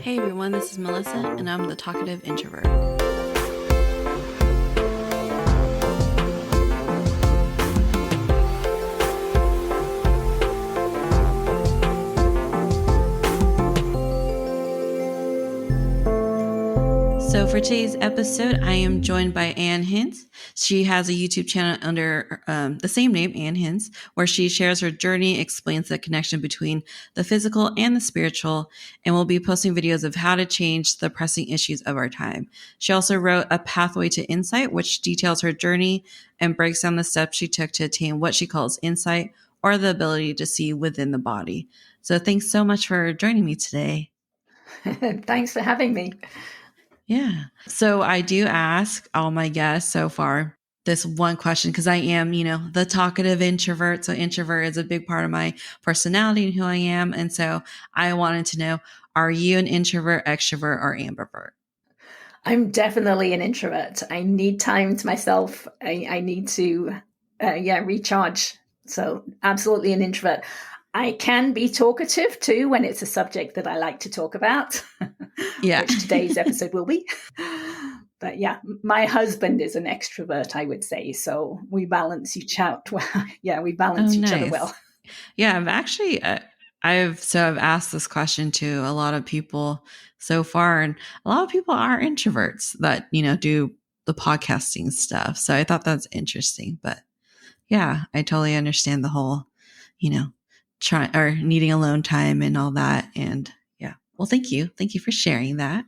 Hey everyone, this is Melissa, and I'm the talkative introvert. So for today's episode, I am joined by Ann Hince. She has a YouTube channel under the same name, Ann Hince, where she shares her journey, explains the connection between the physical and the spiritual, and will be posting videos of how to change the pressing issues of our time. She also wrote A Pathway to Insight, which details her journey and breaks down the steps she took to attain what she calls insight, or the ability to see within the body. So thanks so much for joining me today. Thanks for having me. Yeah. So I do ask all my guests so far this one question because I am, the talkative introvert. So introvert is a big part of my personality and who I am. And so I wanted to know, are you an introvert, extrovert, or ambivert? I'm definitely an introvert. I need time to myself. I need to, recharge. So absolutely an introvert. I can be talkative too when it's a subject that I like to talk about, Yeah. which today's episode will be. But yeah, my husband is an extrovert, I would say. So we balance each out. We balance each other well. Yeah, I've actually, I've asked this question to a lot of people so far, and a lot of people are introverts that, do the podcasting stuff. So I thought that's interesting, but yeah, I totally understand the whole, trying or needing alone time and all that. And yeah, well, thank you. Thank you for sharing that.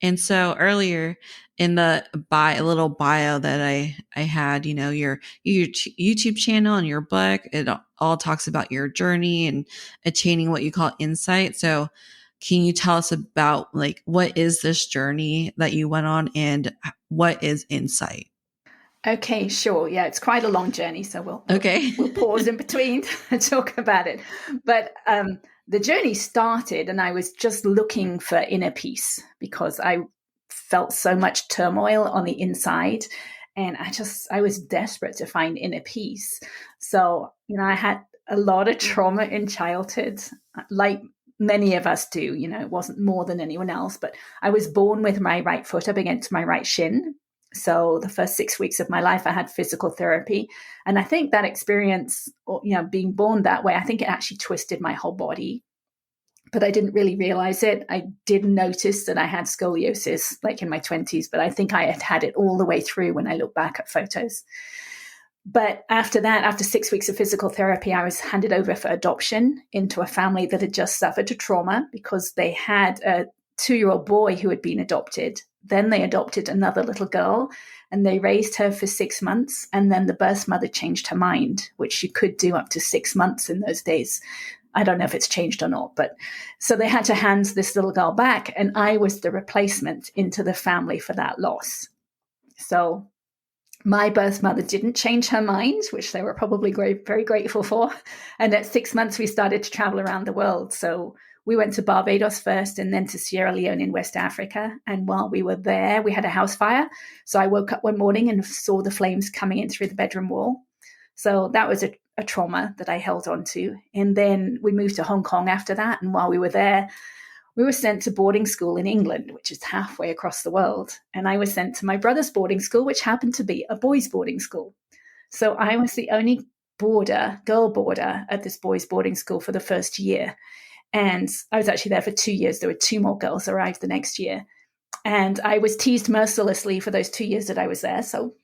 And so earlier in the little bio that I had, your YouTube channel and your book, it all talks about your journey and attaining what you call insight. So can you tell us about what is this journey that you went on and what is insight? Okay, sure. Yeah, it's quite a long journey, so we'll pause in between and talk about it. But the journey started, and I was just looking for inner peace because I felt so much turmoil on the inside, and I was desperate to find inner peace. So, I had a lot of trauma in childhood, like many of us do. It wasn't more than anyone else, but I was born with my right foot up against my right shin. So the first 6 weeks of my life, I had physical therapy. And I think that experience, being born that way, I think it actually twisted my whole body. But I didn't really realize it. I did notice that I had scoliosis like in my 20s, but I think I had had it all the way through when I look back at photos. But after that, after 6 weeks of physical therapy, I was handed over for adoption into a family that had just suffered a trauma because they had a 2-year-old boy who had been adopted. Then they adopted another little girl and they raised her for 6 months. And then the birth mother changed her mind, which you could do up to 6 months in those days. I don't know if it's changed or not, but so they had to hand this little girl back. And I was the replacement into the family for that loss. So my birth mother didn't change her mind, which they were probably very grateful for. And at 6 months, we started to travel around the world. So we went to Barbados first and then to Sierra Leone in West Africa. And while we were there, we had a house fire. So I woke up one morning and saw the flames coming in through the bedroom wall. So that was a trauma that I held on to. And then we moved to Hong Kong after that. And while we were there, we were sent to boarding school in England, which is halfway across the world. And I was sent to my brother's boarding school, which happened to be a boys' boarding school. So I was the only girl boarder at this boys' boarding school for the first year. And I was actually there for 2 years. There were 2 more girls arrived the next year. And I was teased mercilessly for those 2 years that I was there. So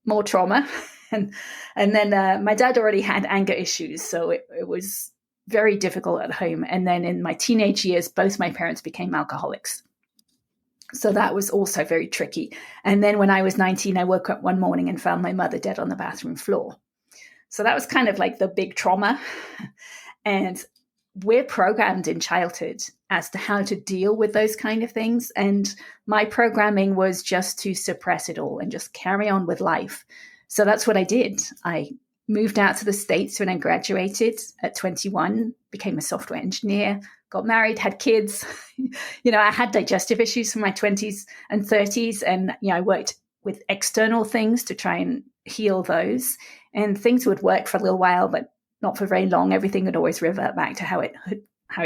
more trauma. and then my dad already had anger issues. So it was very difficult at home. And then in my teenage years, both my parents became alcoholics. So that was also very tricky. And then when I was 19, I woke up one morning and found my mother dead on the bathroom floor. So that was kind of like the big trauma. And we're programmed in childhood as to how to deal with those kind of things. And my programming was just to suppress it all and just carry on with life. So that's what I did. I moved out to the States when I graduated at 21, became a software engineer, got married, had kids. I had digestive issues from my 20s and 30s. And, I worked with external things to try and heal those. And things would work for a little while, but not for very long. Everything would always revert back to how it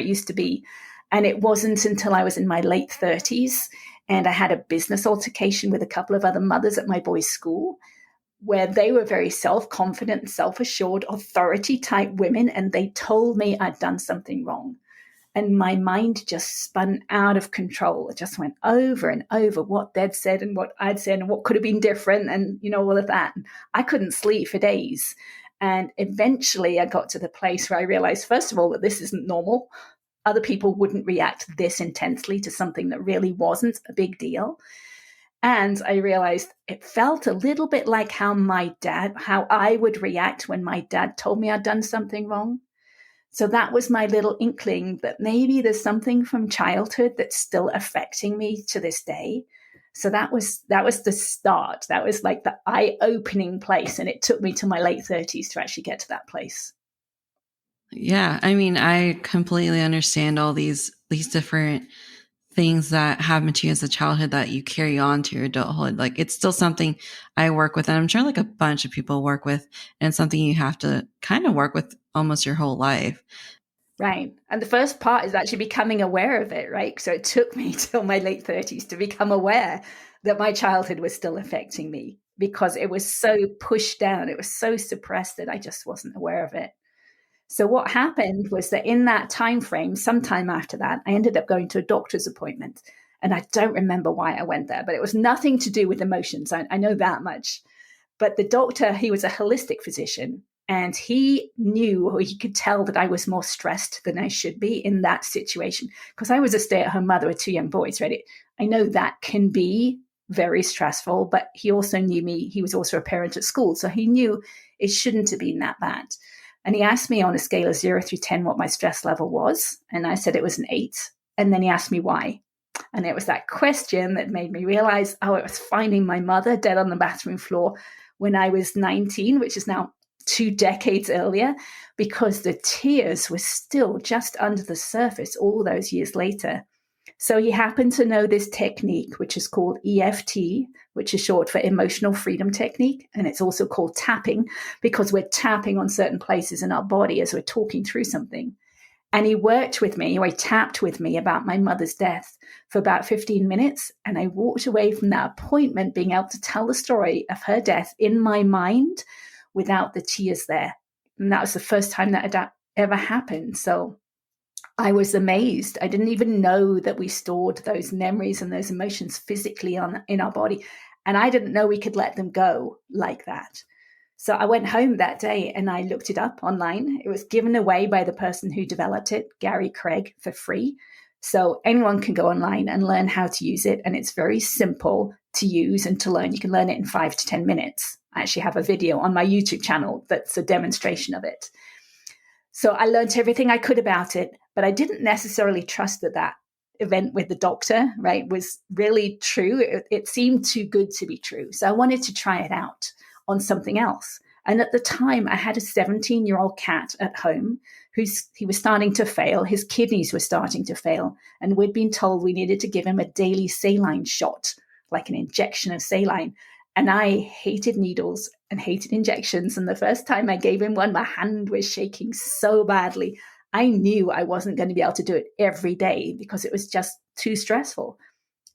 used to be. And it wasn't until I was in my late 30s and I had a business altercation with a couple of other mothers at my boys' school, where they were very self-confident, self-assured, authority-type women, and they told me I'd done something wrong. And my mind just spun out of control. It just went over and over what they'd said and what I'd said and what could have been different and, all of that. And I couldn't sleep for days. And eventually I got to the place where I realized, first of all, that this isn't normal. Other people wouldn't react this intensely to something that really wasn't a big deal. And I realized it felt a little bit like how I would react when my dad told me I'd done something wrong. So that was my little inkling that maybe there's something from childhood that's still affecting me to this day. So that was the start. That was like the eye-opening place. And it took me to my late 30s to actually get to that place. Yeah. I mean, I completely understand all these different things that happened to you as a childhood that you carry on to your adulthood. Like, it's still something I work with, and I'm sure like a bunch of people work with, and something you have to kind of work with almost your whole life. Right. And the first part is actually becoming aware of it, right? So it took me till my late 30s to become aware that my childhood was still affecting me, because it was so pushed down. It was so suppressed that I just wasn't aware of it. So what happened was that in that time frame, sometime after that, I ended up going to a doctor's appointment. And I don't remember why I went there, but it was nothing to do with emotions. I know that much. But the doctor, he was a holistic physician, and he knew, or he could tell, that I was more stressed than I should be in that situation, because I was a stay-at-home mother with two young boys, right? I know that can be very stressful, but he also knew me. He was also a parent at school, so he knew it shouldn't have been that bad. And he asked me on a scale of 0 through 10 what my stress level was. And I said it was an 8. And then he asked me why. And it was that question that made me realize, it was finding my mother dead on the bathroom floor when I was 19, which is now 2 decades earlier, because the tears were still just under the surface all those years later. So he happened to know this technique, which is called EFT, which is short for emotional freedom technique. And it's also called tapping, because we're tapping on certain places in our body as we're talking through something. And he worked with me, or he tapped with me about my mother's death for about 15 minutes. And I walked away from that appointment being able to tell the story of her death in my mind without the tears there. And that was the first time that had ever happened. So I was amazed. I didn't even know that we stored those memories and those emotions physically in our body. And I didn't know we could let them go like that. So I went home that day and I looked it up online. It was given away by the person who developed it, Gary Craig, for free. So anyone can go online and learn how to use it. And it's very simple to use and to learn. You can learn it in 5 to 10 minutes. I actually have a video on my YouTube channel that's a demonstration of it. So I learned everything I could about it, but I didn't necessarily trust that event with the doctor, right, was really true. It seemed too good to be true. So I wanted to try it out on something else. And at the time, I had a 17-year-old cat at home he was starting to fail. His kidneys were starting to fail. And we'd been told we needed to give him a daily saline shot, like an injection of saline. And I hated needles and hated injections. And the first time I gave him one, my hand was shaking so badly. I knew I wasn't going to be able to do it every day because it was just too stressful.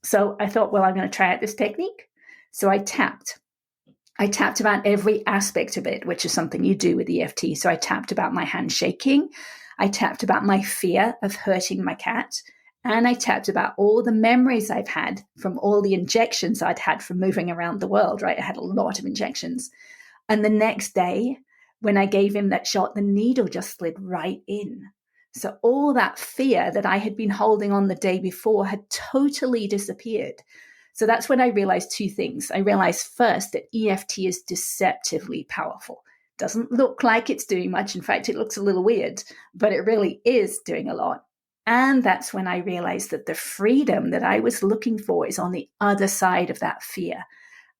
So I thought, well, I'm going to try out this technique. So I tapped about every aspect of it, which is something you do with EFT. So I tapped about my hand shaking. I tapped about my fear of hurting my cat. And I tapped about all the memories I've had from all the injections I'd had from moving around the world, right? I had a lot of injections. And the next day, when I gave him that shot, the needle just slid right in. So all that fear that I had been holding on the day before had totally disappeared. So that's when I realized 2 things. I realized first that EFT is deceptively powerful. Doesn't look like it's doing much. In fact, it looks a little weird, but it really is doing a lot. And that's when I realized that the freedom that I was looking for is on the other side of that fear.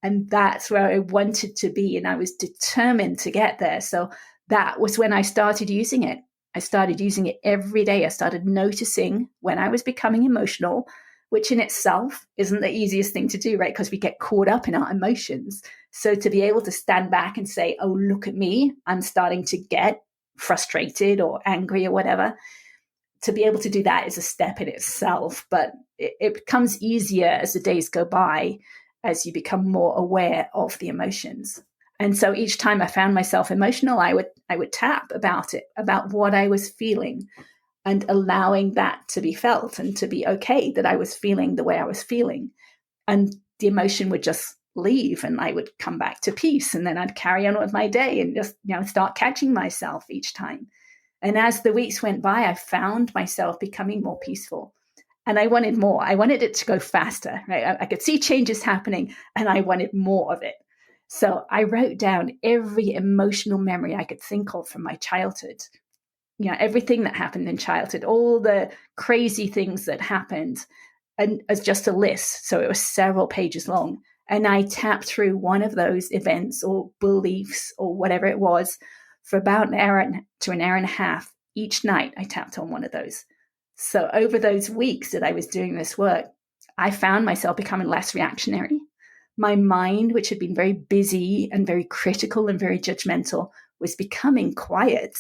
And that's where I wanted to be. And I was determined to get there. So that was when I started using it. I started using it every day. I started noticing when I was becoming emotional, which in itself isn't the easiest thing to do, right? Because we get caught up in our emotions. So to be able to stand back and say, oh, look at me, I'm starting to get frustrated or angry or whatever. to be able to do that is a step in itself, but it becomes easier as the days go by, as you become more aware of the emotions. And so each time I found myself emotional, I would tap about it, about what I was feeling, and allowing that to be felt and to be okay that I was feeling the way I was feeling. And the emotion would just leave and I would come back to peace. And then I'd carry on with my day and just, start catching myself each time. And as the weeks went by, I found myself becoming more peaceful. And I wanted more. I wanted it to go faster. Right? I could see changes happening and I wanted more of it. So I wrote down every emotional memory I could think of from my childhood. Everything that happened in childhood, all the crazy things that happened, and as just a list. So it was several pages long. And I tapped through one of those events or beliefs or whatever it was for about an hour to an hour and a half. Each night I tapped on one of those. So over those weeks that I was doing this work, I found myself becoming less reactionary. My mind, which had been very busy and very critical and very judgmental, was becoming quiet.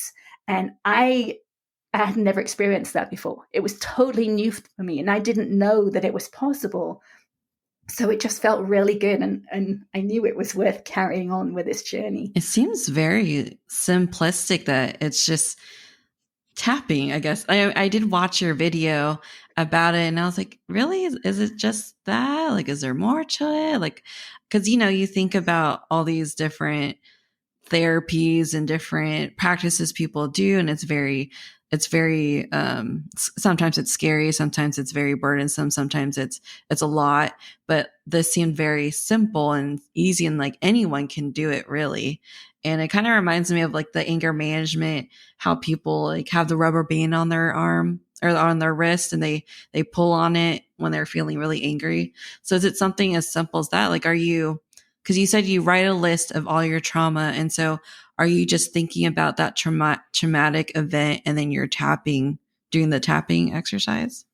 And I had never experienced that before. It was totally new for me, and I didn't know that it was possible. So it just felt really good, and I knew it was worth carrying on with this journey. It seems very simplistic that it's just tapping, I guess. I did watch your video about it, and I was like, really? Is it just that? Like, is there more to it? Like, because, you think about all these different therapies and different practices people do, and it's very sometimes it's scary, sometimes it's very burdensome, sometimes it's a lot, but this seemed very simple and easy, and like anyone can do it really. And it kind of reminds me of like the anger management, how people like have the rubber band on their arm or on their wrist, and they pull on it when they're feeling really angry. So is it something as simple as that? Like, because you said you write a list of all your trauma. And so are you just thinking about that traumatic event and then you're doing the tapping exercise?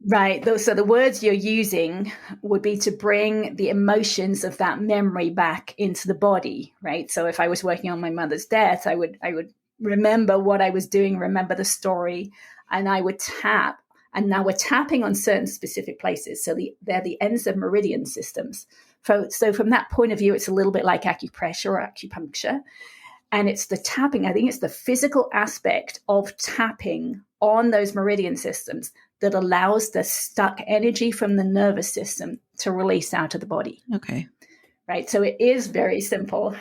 Right. So the words you're using would be to bring the emotions of that memory back into the body, right? So if I was working on my mother's death, I would remember what I was doing, remember the story, and I would tap. And now we're tapping on certain specific places. So they're the ends of meridian systems. So from that point of view, it's a little bit like acupressure or acupuncture. And it's the tapping. I think it's the physical aspect of tapping on those meridian systems that allows the stuck energy from the nervous system to release out of the body. Okay. Right. So it is very simple,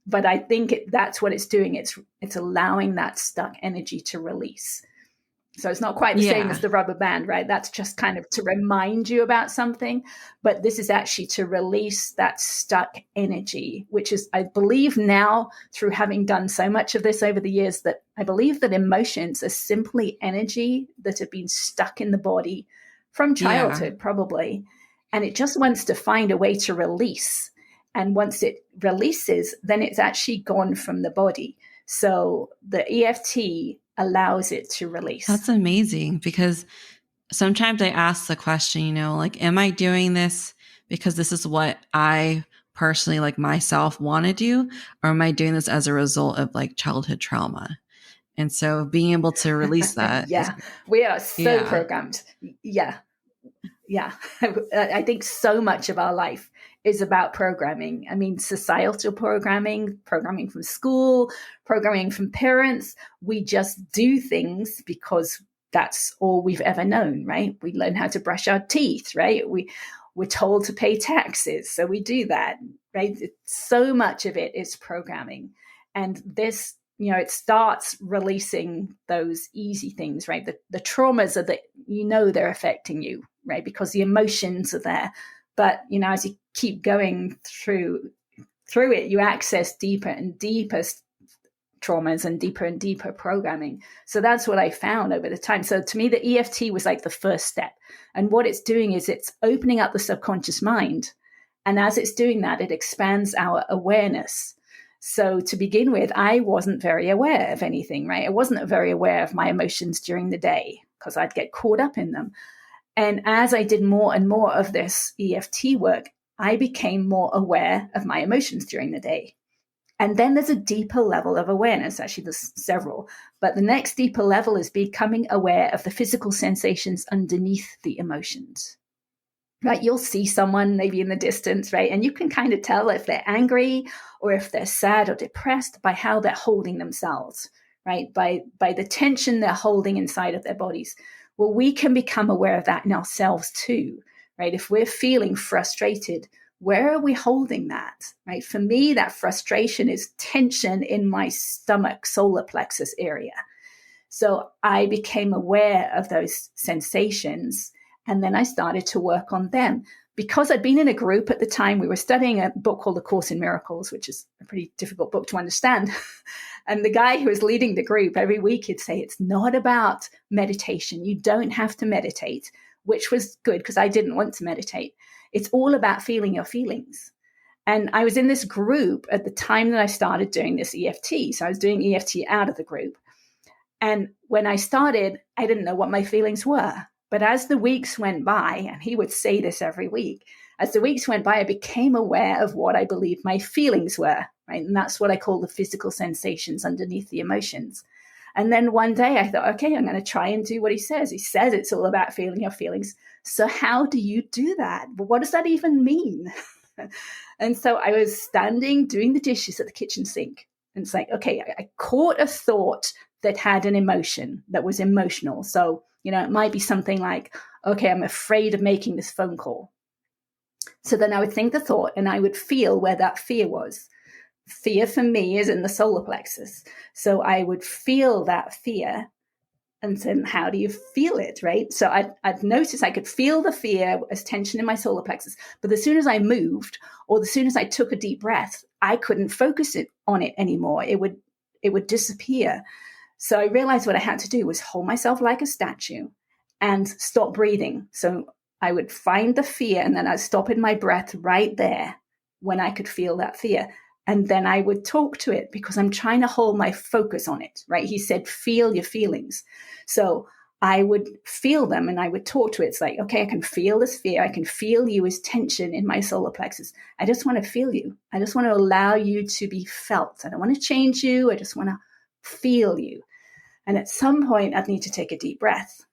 but I think that's what it's doing. It's allowing that stuck energy to release. So it's not quite the same as the rubber band, right? That's just kind of to remind you about something. But this is actually to release that stuck energy, which is, I believe now, through having done so much of this over the years, that I believe that emotions are simply energy that have been stuck in the body from childhood, probably. And it just wants to find a way to release. And once it releases, then it's actually gone from the body. So the EFT allows it to release. That's amazing, because sometimes I ask the question, like, am I doing this because this is what I personally, like myself, want to do? Or am I doing this as a result of like childhood trauma? And so being able to release that. We are so programmed. Yeah. I think so much of our life is about programming. I mean, societal programming from school, programming from parents. We just do things because that's all we've ever known, right? We learn how to brush our teeth, right? We're told to pay taxes, so we do that, right? So much of it is programming. And this, it starts releasing those easy things, right? The traumas are that, they're affecting you, right? Because the emotions are there. But, as you keep going through it, you access deeper and deeper traumas and deeper programming. So that's what I found over the time. So to me, the EFT was like the first step. And what it's doing is it's opening up the subconscious mind. And as it's doing that, it expands our awareness. So to begin with, I wasn't very aware of anything, right? I wasn't very aware of my emotions during the day because I'd get caught up in them. And as I did more and more of this EFT work, I became more aware of my emotions during the day. And then there's a deeper level of awareness. Actually, there's several. But the next deeper level is becoming aware of the physical sensations underneath the emotions. Right? You'll see someone maybe in the distance, right? And you can kind of tell if they're angry or if they're sad or depressed by how they're holding themselves, right? By the tension they're holding inside of their bodies. Well, we can become aware of that in ourselves too, right? If we're feeling frustrated, where are we holding that, right? For me, that frustration is tension in my stomach, solar plexus area. So I became aware of those sensations, and then I started to work on them. Because I'd been in a group at the time, we were studying a book called A Course in Miracles, which is a pretty difficult book to understand. And the guy who was leading the group, every week he'd say, it's not about meditation. You don't have to meditate, which was good because I didn't want to meditate. It's all about feeling your feelings. And I was in this group at the time that I started doing this EFT. So I was doing EFT out of the group. And when I started, I didn't know what my feelings were. But as the weeks went by, and he would say this every week, as the weeks went by, I became aware of what I believed my feelings were, right? And that's what I call the physical sensations underneath the emotions. And then one day I thought, okay, I'm going to try and do what he says. He says it's all about feeling your feelings. So how do you do that? Well, what does that even mean? And so I was standing doing the dishes at the kitchen sink. And it's like, okay, I caught a thought that had an emotion, that was emotional. So, it might be something like, okay, I'm afraid of making this phone call. So then I would think the thought and I would feel where that fear was. Fear for me is in the solar plexus. So I would feel that fear. And then how do you feel it, right? So I'd notice I could feel the fear as tension in my solar plexus. But as soon as I moved or as soon as I took a deep breath, I couldn't focus on it anymore. It would disappear. So I realized what I had to do was hold myself like a statue and stop breathing. So I would find the fear and then I'd stop in my breath right there when I could feel that fear. And then I would talk to it because I'm trying to hold my focus on it, right? He said, feel your feelings. So I would feel them and I would talk to it. It's like, okay, I can feel this fear. I can feel you as tension in my solar plexus. I just want to feel you. I just want to allow you to be felt. I don't want to change you. I just want to feel you. And at some point, I'd need to take a deep breath.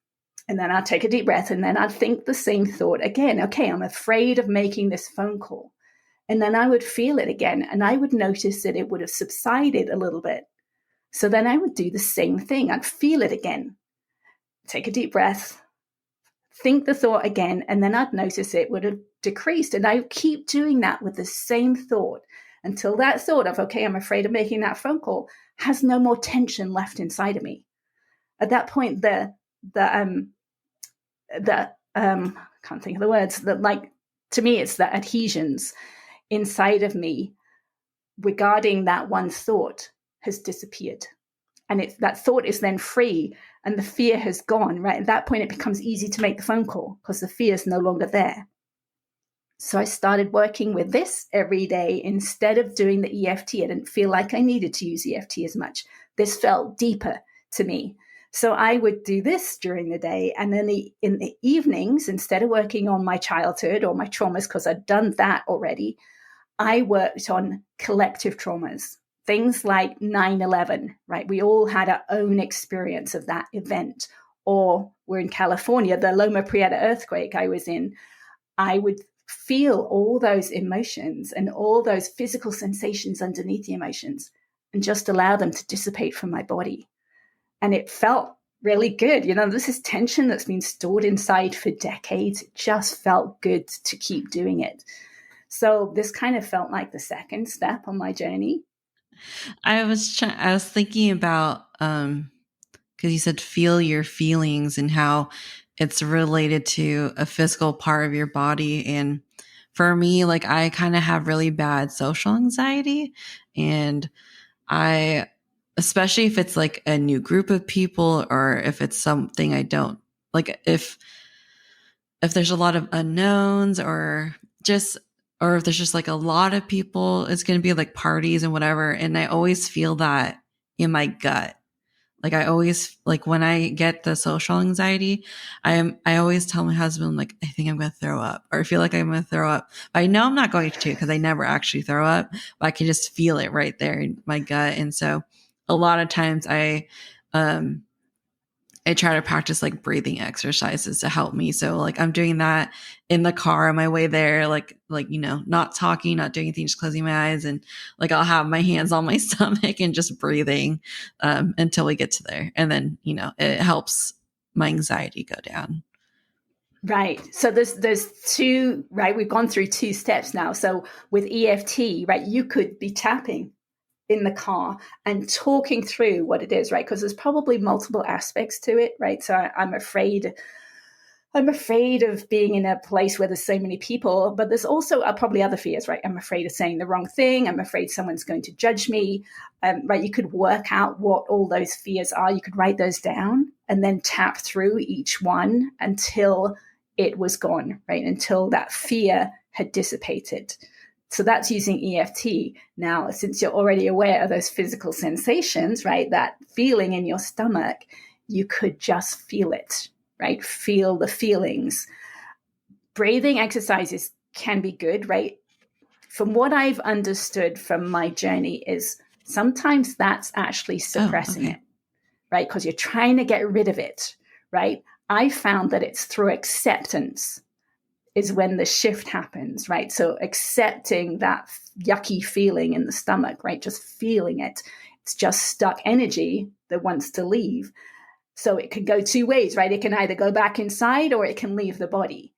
And then I'd take a deep breath and then I'd think the same thought again. Okay, I'm afraid of making this phone call. And then I would feel it again and I would notice that it would have subsided a little bit. So then I would do the same thing. I'd feel it again, take a deep breath, think the thought again, and then I'd notice it would have decreased. And I keep doing that with the same thought until that thought of, okay, I'm afraid of making that phone call has no more tension left inside of me. At that point, I can't think of the words, that like, to me, it's the adhesions inside of me regarding that one thought has disappeared. And that thought is then free and the fear has gone, right? At that point, it becomes easy to make the phone call because the fear is no longer there. So I started working with this every day instead of doing the EFT. I didn't feel like I needed to use EFT as much. This felt deeper to me. So I would do this during the day. And then in the evenings, instead of working on my childhood or my traumas, because I'd done that already, I worked on collective traumas, things like 9/11, right? We all had our own experience of that event. Or we're in California, the Loma Prieta earthquake I was in. I would feel all those emotions and all those physical sensations underneath the emotions and just allow them to dissipate from my body. And it felt really good. This is tension that's been stored inside for decades. It just felt good to keep doing it. So this kind of felt like the second step on my journey. I was thinking about, because you said feel your feelings and how it's related to a physical part of your body. And for me, like I kind of have really bad social anxiety, and especially if it's like a new group of people or if it's something I don't like, if there's a lot of unknowns or if there's just like a lot of people, it's going to be like parties and whatever. And I always feel that in my gut. Like I always, like when I get the social anxiety, I always tell my husband, like, I think I'm going to throw up, or I feel like I'm going to throw up. But I know I'm not going to, because I never actually throw up, but I can just feel it right there in my gut. And so a lot of times I try to practice like breathing exercises to help me. So like I'm doing that in the car on my way there, like, not talking, not doing anything, just closing my eyes. And like, I'll have my hands on my stomach and just breathing, until we get to there. And then, it helps my anxiety go down. Right. So there's two, right? We've gone through two steps now. So with EFT, right, you could be tapping in the car and talking through what it is, right? Because there's probably multiple aspects to it, right? So I'm afraid of being in a place where there's so many people, but there's also probably other fears, right? I'm afraid of saying the wrong thing. I'm afraid someone's going to judge me, right? You could work out what all those fears are. You could write those down and then tap through each one until it was gone, right? Until that fear had dissipated. So that's using EFT. Now, since you're already aware of those physical sensations, right, that feeling in your stomach, you could just feel it, right? Feel the feelings. Breathing exercises can be good, right? From what I've understood from my journey is sometimes that's actually suppressing it, right? Because you're trying to get rid of it, right? I found that it's through acceptance is when the shift happens, right? So accepting that yucky feeling in the stomach, right? Just feeling it. It's just stuck energy that wants to leave. So it can go two ways, right? It can either go back inside or it can leave the body.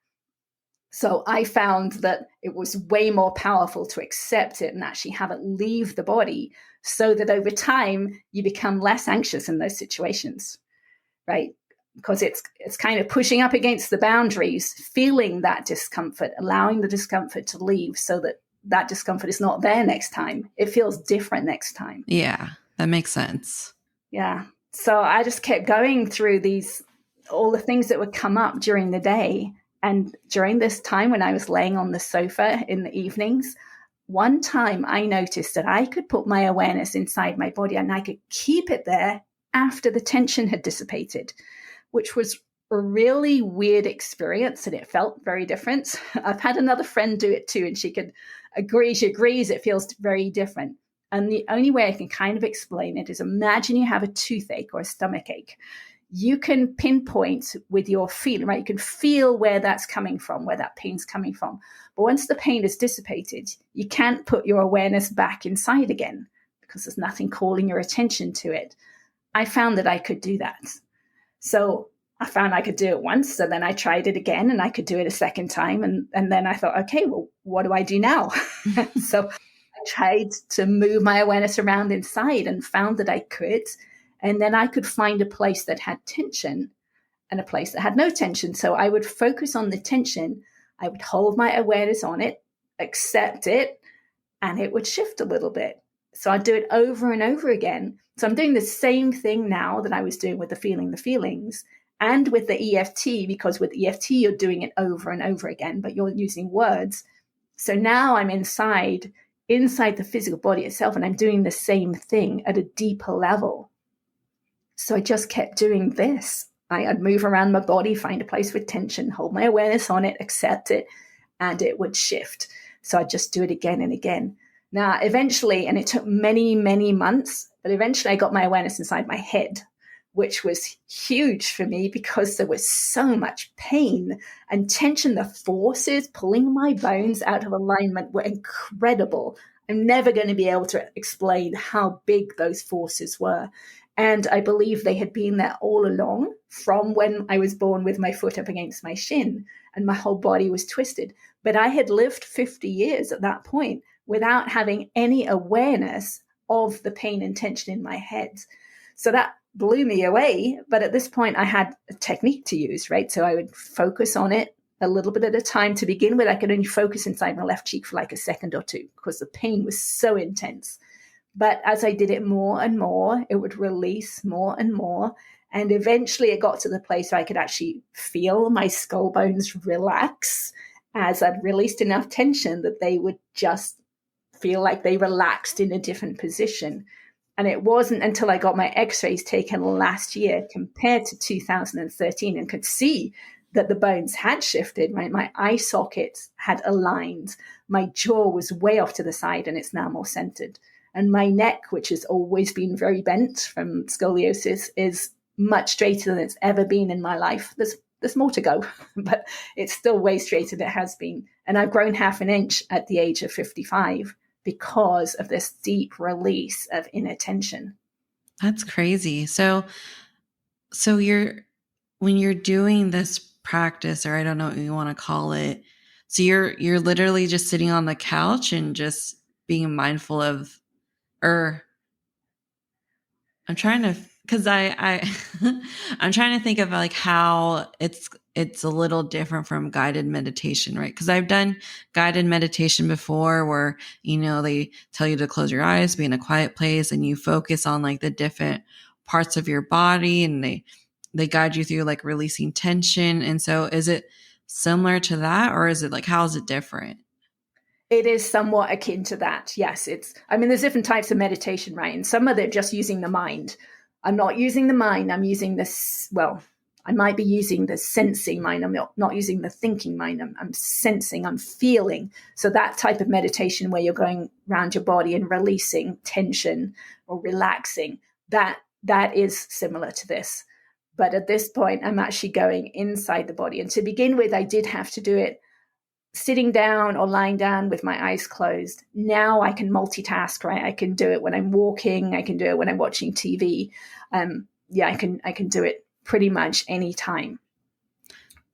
So I found that it was way more powerful to accept it and actually have it leave the body so that over time you become less anxious in those situations, right? Because it's kind of pushing up against the boundaries, feeling that discomfort, allowing the discomfort to leave so that that discomfort is not there next time. It feels different next time. Yeah, that makes sense. Yeah. So I just kept going through all the things that would come up during the day. And during this time when I was laying on the sofa in the evenings, one time I noticed that I could put my awareness inside my body and I could keep it there after the tension had dissipated, which was a really weird experience, and it felt very different. I've had another friend do it too, and she agrees it feels very different. And the only way I can kind of explain it is imagine you have a toothache or a stomach ache. You can pinpoint with your feeling, right? You can feel where that's coming from, where that pain's coming from. But once the pain is dissipated, you can't put your awareness back inside again because there's nothing calling your attention to it. I found that I could do that. So I found I could do it once, so then I tried it again and I could do it a second time. And then I thought, okay, well, what do I do now? So I tried to move my awareness around inside and found that I could. And then I could find a place that had tension and a place that had no tension. So I would focus on the tension. I would hold my awareness on it, accept it, and it would shift a little bit. So I'd do it over and over again. So I'm doing the same thing now that I was doing with the feelings, and with the EFT, because with EFT, you're doing it over and over again, but you're using words. So now I'm inside the physical body itself, and I'm doing the same thing at a deeper level. So I just kept doing this. I'd move around my body, find a place with tension, hold my awareness on it, accept it, and it would shift. So I'd just do it again and again. Now, eventually, and it took many, many months, but eventually I got my awareness inside my head, which was huge for me because there was so much pain and tension. The forces pulling my bones out of alignment were incredible. I'm never going to be able to explain how big those forces were. And I believe they had been there all along from when I was born with my foot up against my shin and my whole body was twisted. But I had lived 50 years at that point without having any awareness of the pain and tension in my head. So that blew me away. But at this point, I had a technique to use, right? So I would focus on it a little bit at a time. To begin with, I could only focus inside my left cheek for like a second or two because the pain was so intense. But as I did it more and more, it would release more and more. And eventually it got to the place where I could actually feel my skull bones relax as I'd released enough tension that they would just feel like they relaxed in a different position. And it wasn't until I got my x-rays taken last year compared to 2013 and could see that the bones had shifted, right? My eye sockets had aligned. My jaw was way off to the side and it's now more centered. And my neck, which has always been very bent from scoliosis, is much straighter than it's ever been in my life. There's more to go, but it's still way straighter than it has been. And I've grown 1/2 inch at the age of 55 because of this deep release of inner tension. That's crazy. So when you're doing this practice, or I don't know what you want to call it, so you're literally just sitting on the couch and just being mindful of, or I'm trying to, because I'm trying to think of like how it's a little different from guided meditation, right? Because I've done guided meditation before where, they tell you to close your eyes, be in a quiet place, and you focus on like the different parts of your body, and they guide you through like releasing tension. And so is it similar to that, or is it like, how is it different? It is somewhat akin to that. Yes, there's different types of meditation, right? And some of it just using the mind. I'm not using the mind. I'm using this. Well, I might be using the sensing mind. I'm not using the thinking mind. I'm sensing, I'm feeling. So that type of meditation where you're going around your body and releasing tension or relaxing, that is similar to this. But at this point, I'm actually going inside the body. And to begin with, I did have to do it sitting down or lying down with my eyes closed. Now I can multitask, right? I can do it when I'm walking. I can do it when I'm watching TV. I can do it pretty much any time.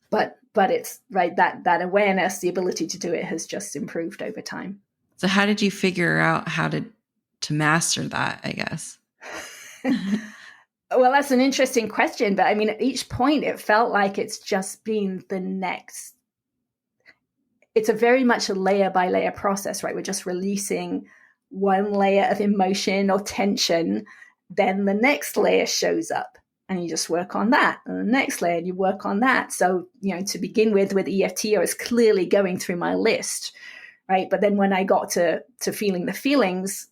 But it's right, that awareness, the ability to do it has just improved over time. So how did you figure out how to master that, I guess? Well, that's an interesting question. But at each point it felt like it's just been the next. It's a very much a layer by layer process, right? We're just releasing one layer of emotion or tension. Then the next layer shows up and you just work on that. And the next layer, you work on that. So, to begin with EFT, I was clearly going through my list, right? But then when I got to feeling the feelings,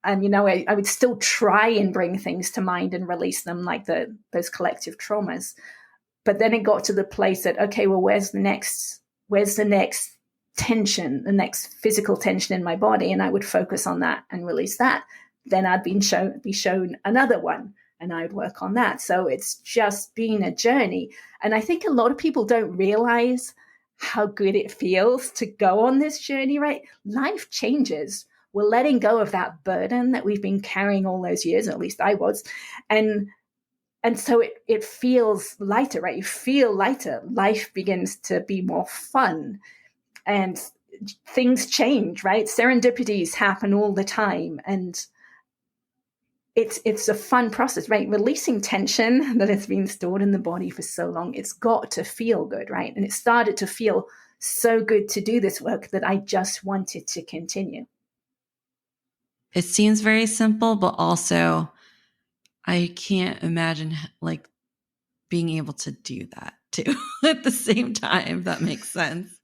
and, I would still try and bring things to mind and release them, like those collective traumas. But then it got to the place that, okay, well, where's the next tension, the next physical tension in my body? And I would focus on that and release that. Then I'd be shown another one and I'd work on that. So it's just been a journey. And I think a lot of people don't realize how good it feels to go on this journey, right? Life changes. We're letting go of that burden that we've been carrying all those years, or at least I was. And so it feels lighter, right? You feel lighter. Life begins to be more fun and things change, right? Serendipities happen all the time. And it's a fun process, right? Releasing tension that has been stored in the body for so long, it's got to feel good, right? And it started to feel so good to do this work that I just wanted to continue. It seems very simple, but also I can't imagine like being able to do that too at the same time. That makes sense.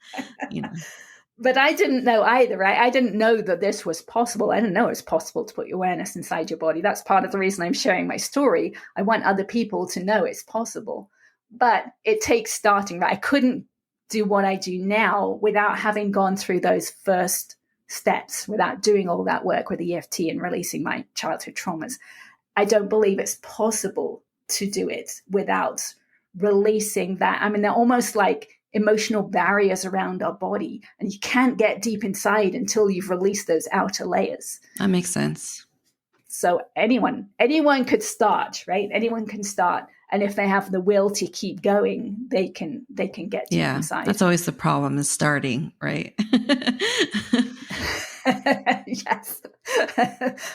But I didn't know either, right? I didn't know that this was possible. I didn't know it's possible to put your awareness inside your body. That's part of the reason I'm sharing my story. I want other people to know it's possible. But it takes starting, right? I couldn't do what I do now without having gone through those first steps, without doing all that work with EFT and releasing my childhood traumas. I don't believe it's possible to do it without releasing that. They're almost like emotional barriers around our body, and you can't get deep inside until you've released those outer layers. That makes sense. So anyone could start, right? Anyone can start. And if they have the will to keep going, they can get deep inside. That's always the problem, is starting, right? Yes.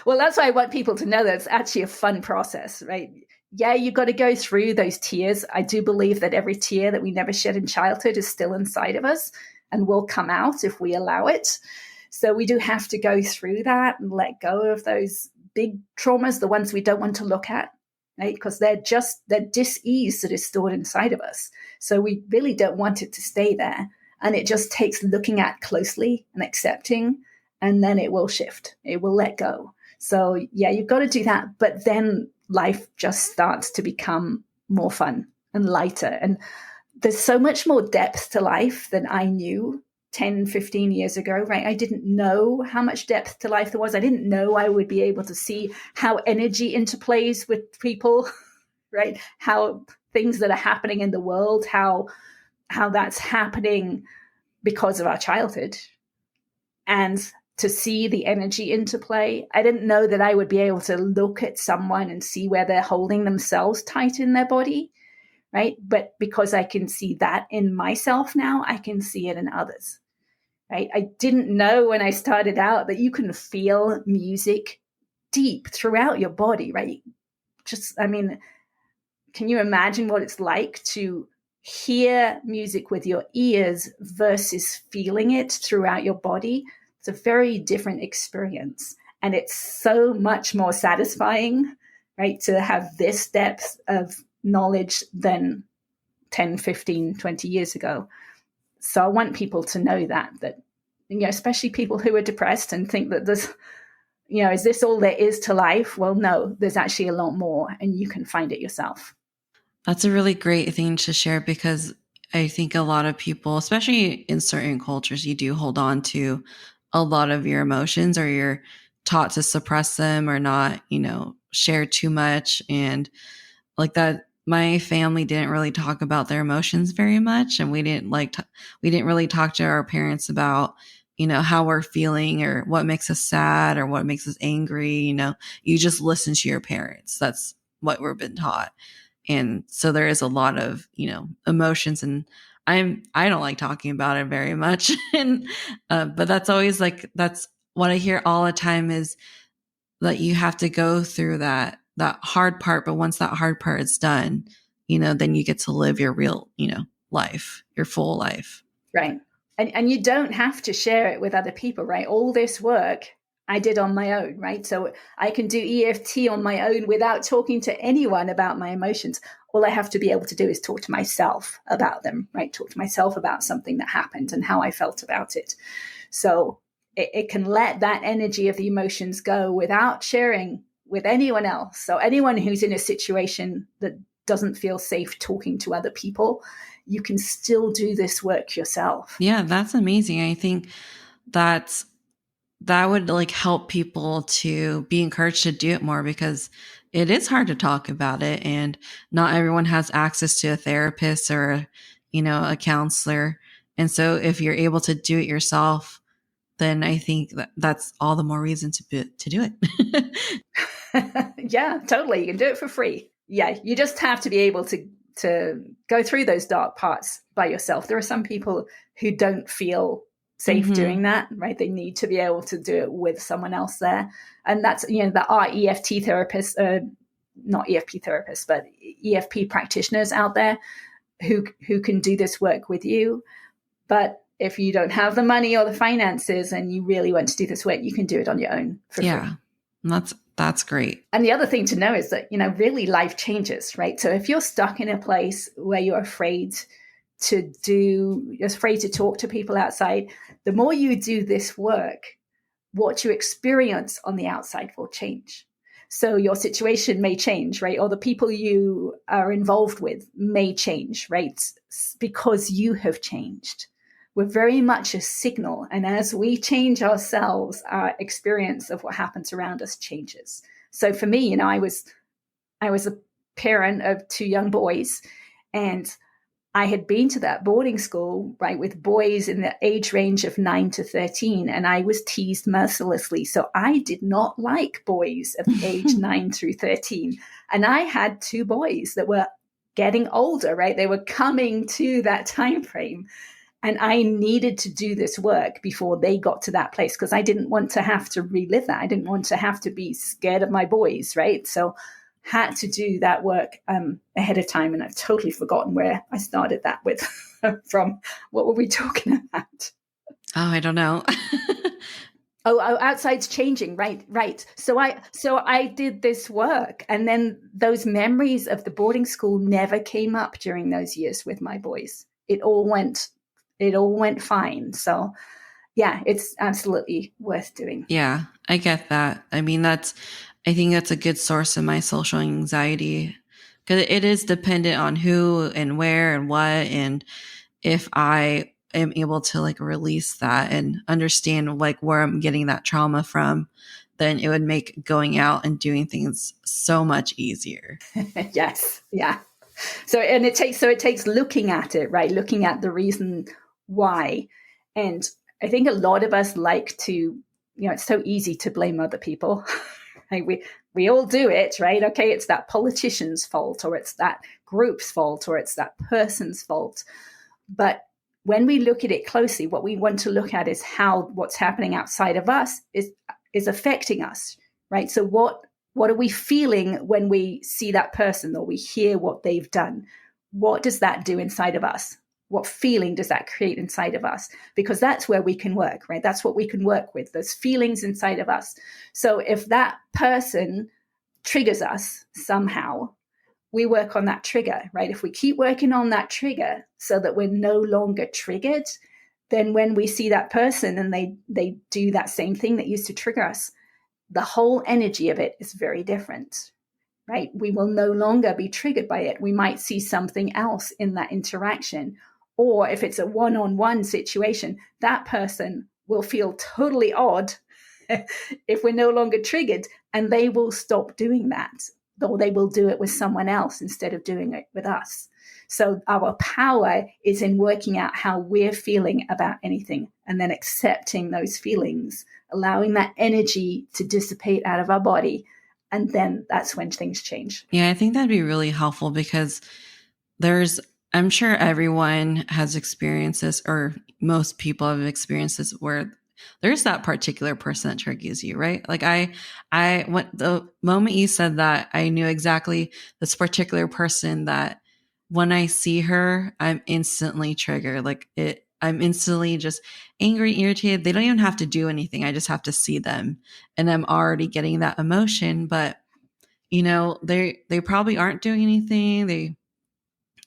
Well, that's why I want people to know that it's actually a fun process, right? Yeah, you've got to go through those tears. I do believe that every tear that we never shed in childhood is still inside of us and will come out if we allow it. So we do have to go through that and let go of those big traumas, the ones we don't want to look at, right? Because they're dis-ease that is stored inside of us. So we really don't want it to stay there. And it just takes looking at closely and accepting, and then it will shift. It will let go. So yeah, you've got to do that. But then life just starts to become more fun and lighter. And there's so much more depth to life than I knew 10, 15 years ago, right? I didn't know how much depth to life there was. I didn't know I would be able to see how energy interplays with people, right? How things that are happening in the world, how that's happening because of our childhood. And to see the energy interplay, I didn't know that I would be able to look at someone and see where they're holding themselves tight in their body, right? But because I can see that in myself now, I can see it in others, right? I didn't know when I started out that you can feel music deep throughout your body, right? Just, I mean, can you imagine what it's like to hear music with your ears versus feeling it throughout your body? It's a very different experience. And it's so much more satisfying, right, to have this depth of knowledge than 10, 15, 20 years ago. So I want people to know that, especially people who are depressed and think that there's, is this all there is to life? Well, no, there's actually a lot more, and you can find it yourself. That's a really great thing to share, because I think a lot of people, especially in certain cultures, you do hold on to a lot of your emotions, or you're taught to suppress them or not, share too much. And like that, my family didn't really talk about their emotions very much. And we didn't really talk to our parents about, how we're feeling or what makes us sad or what makes us angry. You just listen to your parents. That's what we've been taught. And so there is a lot of, emotions, and I don't like talking about it very much. And, but that's always that's what I hear all the time, is that you have to go through that hard part. But once that hard part is done, then you get to live your real, life, your full life. Right. And you don't have to share it with other people, right? All this work I did on my own, right? So I can do EFT on my own without talking to anyone about my emotions. All I have to be able to do is talk to myself about them, right? Talk to myself about something that happened and how I felt about it. So it can let that energy of the emotions go without sharing with anyone else. So anyone who's in a situation that doesn't feel safe talking to other people, you can still do this work yourself. Yeah, that's amazing. I think that would help people to be encouraged to do it more, because it is hard to talk about it, and not everyone has access to a therapist or, a counselor. And so if you're able to do it yourself, then I think that's all the more reason to do it. Yeah, totally. You can do it for free. Yeah, you just have to be able to go through those dark parts by yourself. There are some people who don't feel safe doing that, right? They need to be able to do it with someone else there. And that's, there are EFT therapists, not EFP therapists, but EFP practitioners out there who can do this work with you. But if you don't have the money or the finances and you really want to do this work, you can do it on your own for free. That's great. And the other thing to know is that, really life changes, right? So if you're stuck in a place where you're afraid to talk to people outside, the more you do this work, what you experience on the outside will change. So your situation may change, right? Or the people you are involved with may change, right? Because you have changed. We're very much a signal. And as we change ourselves, our experience of what happens around us changes. So for me, I was a parent of 2 young boys, and I had been to that boarding school, right, with boys in the age range of 9 to 13, and I was teased mercilessly. So I did not like boys of the age 9 through 13. And I had 2 boys that were getting older, right? They were coming to that time frame. And I needed to do this work before they got to that place, because I didn't want to have to relive that. I didn't want to have to be scared of my boys, right? So had to do that work ahead of time. And I've totally forgotten where I started that with from. What were we talking about? Oh, I don't know. Oh, outside's changing. Right. So I did this work, and then those memories of the boarding school never came up during those years with my boys. It all went fine. So yeah, it's absolutely worth doing. Yeah, I get that. I mean, I think that's a good source of my social anxiety, because it is dependent on who and where and what. And if I am able to like release that and understand like where I'm getting that trauma from, then it would make going out and doing things so much easier. Yes. Yeah. So it takes looking at it, right? Looking at the reason why. And I think a lot of us like to, it's so easy to blame other people. Like we all do it, right? Okay, it's that politician's fault, or it's that group's fault, or it's that person's fault. But when we look at it closely, what we want to look at is how what's happening outside of us is affecting us, right? So what are we feeling when we see that person or we hear what they've done? What does that do inside of us? What feeling does that create inside of us? Because that's where we can work, right? That's what we can work with, those feelings inside of us. So if that person triggers us somehow, we work on that trigger, right? If we keep working on that trigger so that we're no longer triggered, then when we see that person and they do that same thing that used to trigger us, the whole energy of it is very different, right? We will no longer be triggered by it. We might see something else in that interaction. Or if it's a one-on-one situation, that person will feel totally odd if we're no longer triggered, and they will stop doing that, or they will do it with someone else instead of doing it with us. So our power is in working out how we're feeling about anything and then accepting those feelings, allowing that energy to dissipate out of our body. And then that's when things change. Yeah, I think that'd be really helpful, because I'm sure everyone has experienced this, or most people have experienced this, where there's that particular person that triggers you, right? Like when the moment you said that, I knew exactly this particular person that when I see her, I'm instantly triggered. I'm instantly just angry, irritated. They don't even have to do anything. I just have to see them, and I'm already getting that emotion. But they probably aren't doing anything.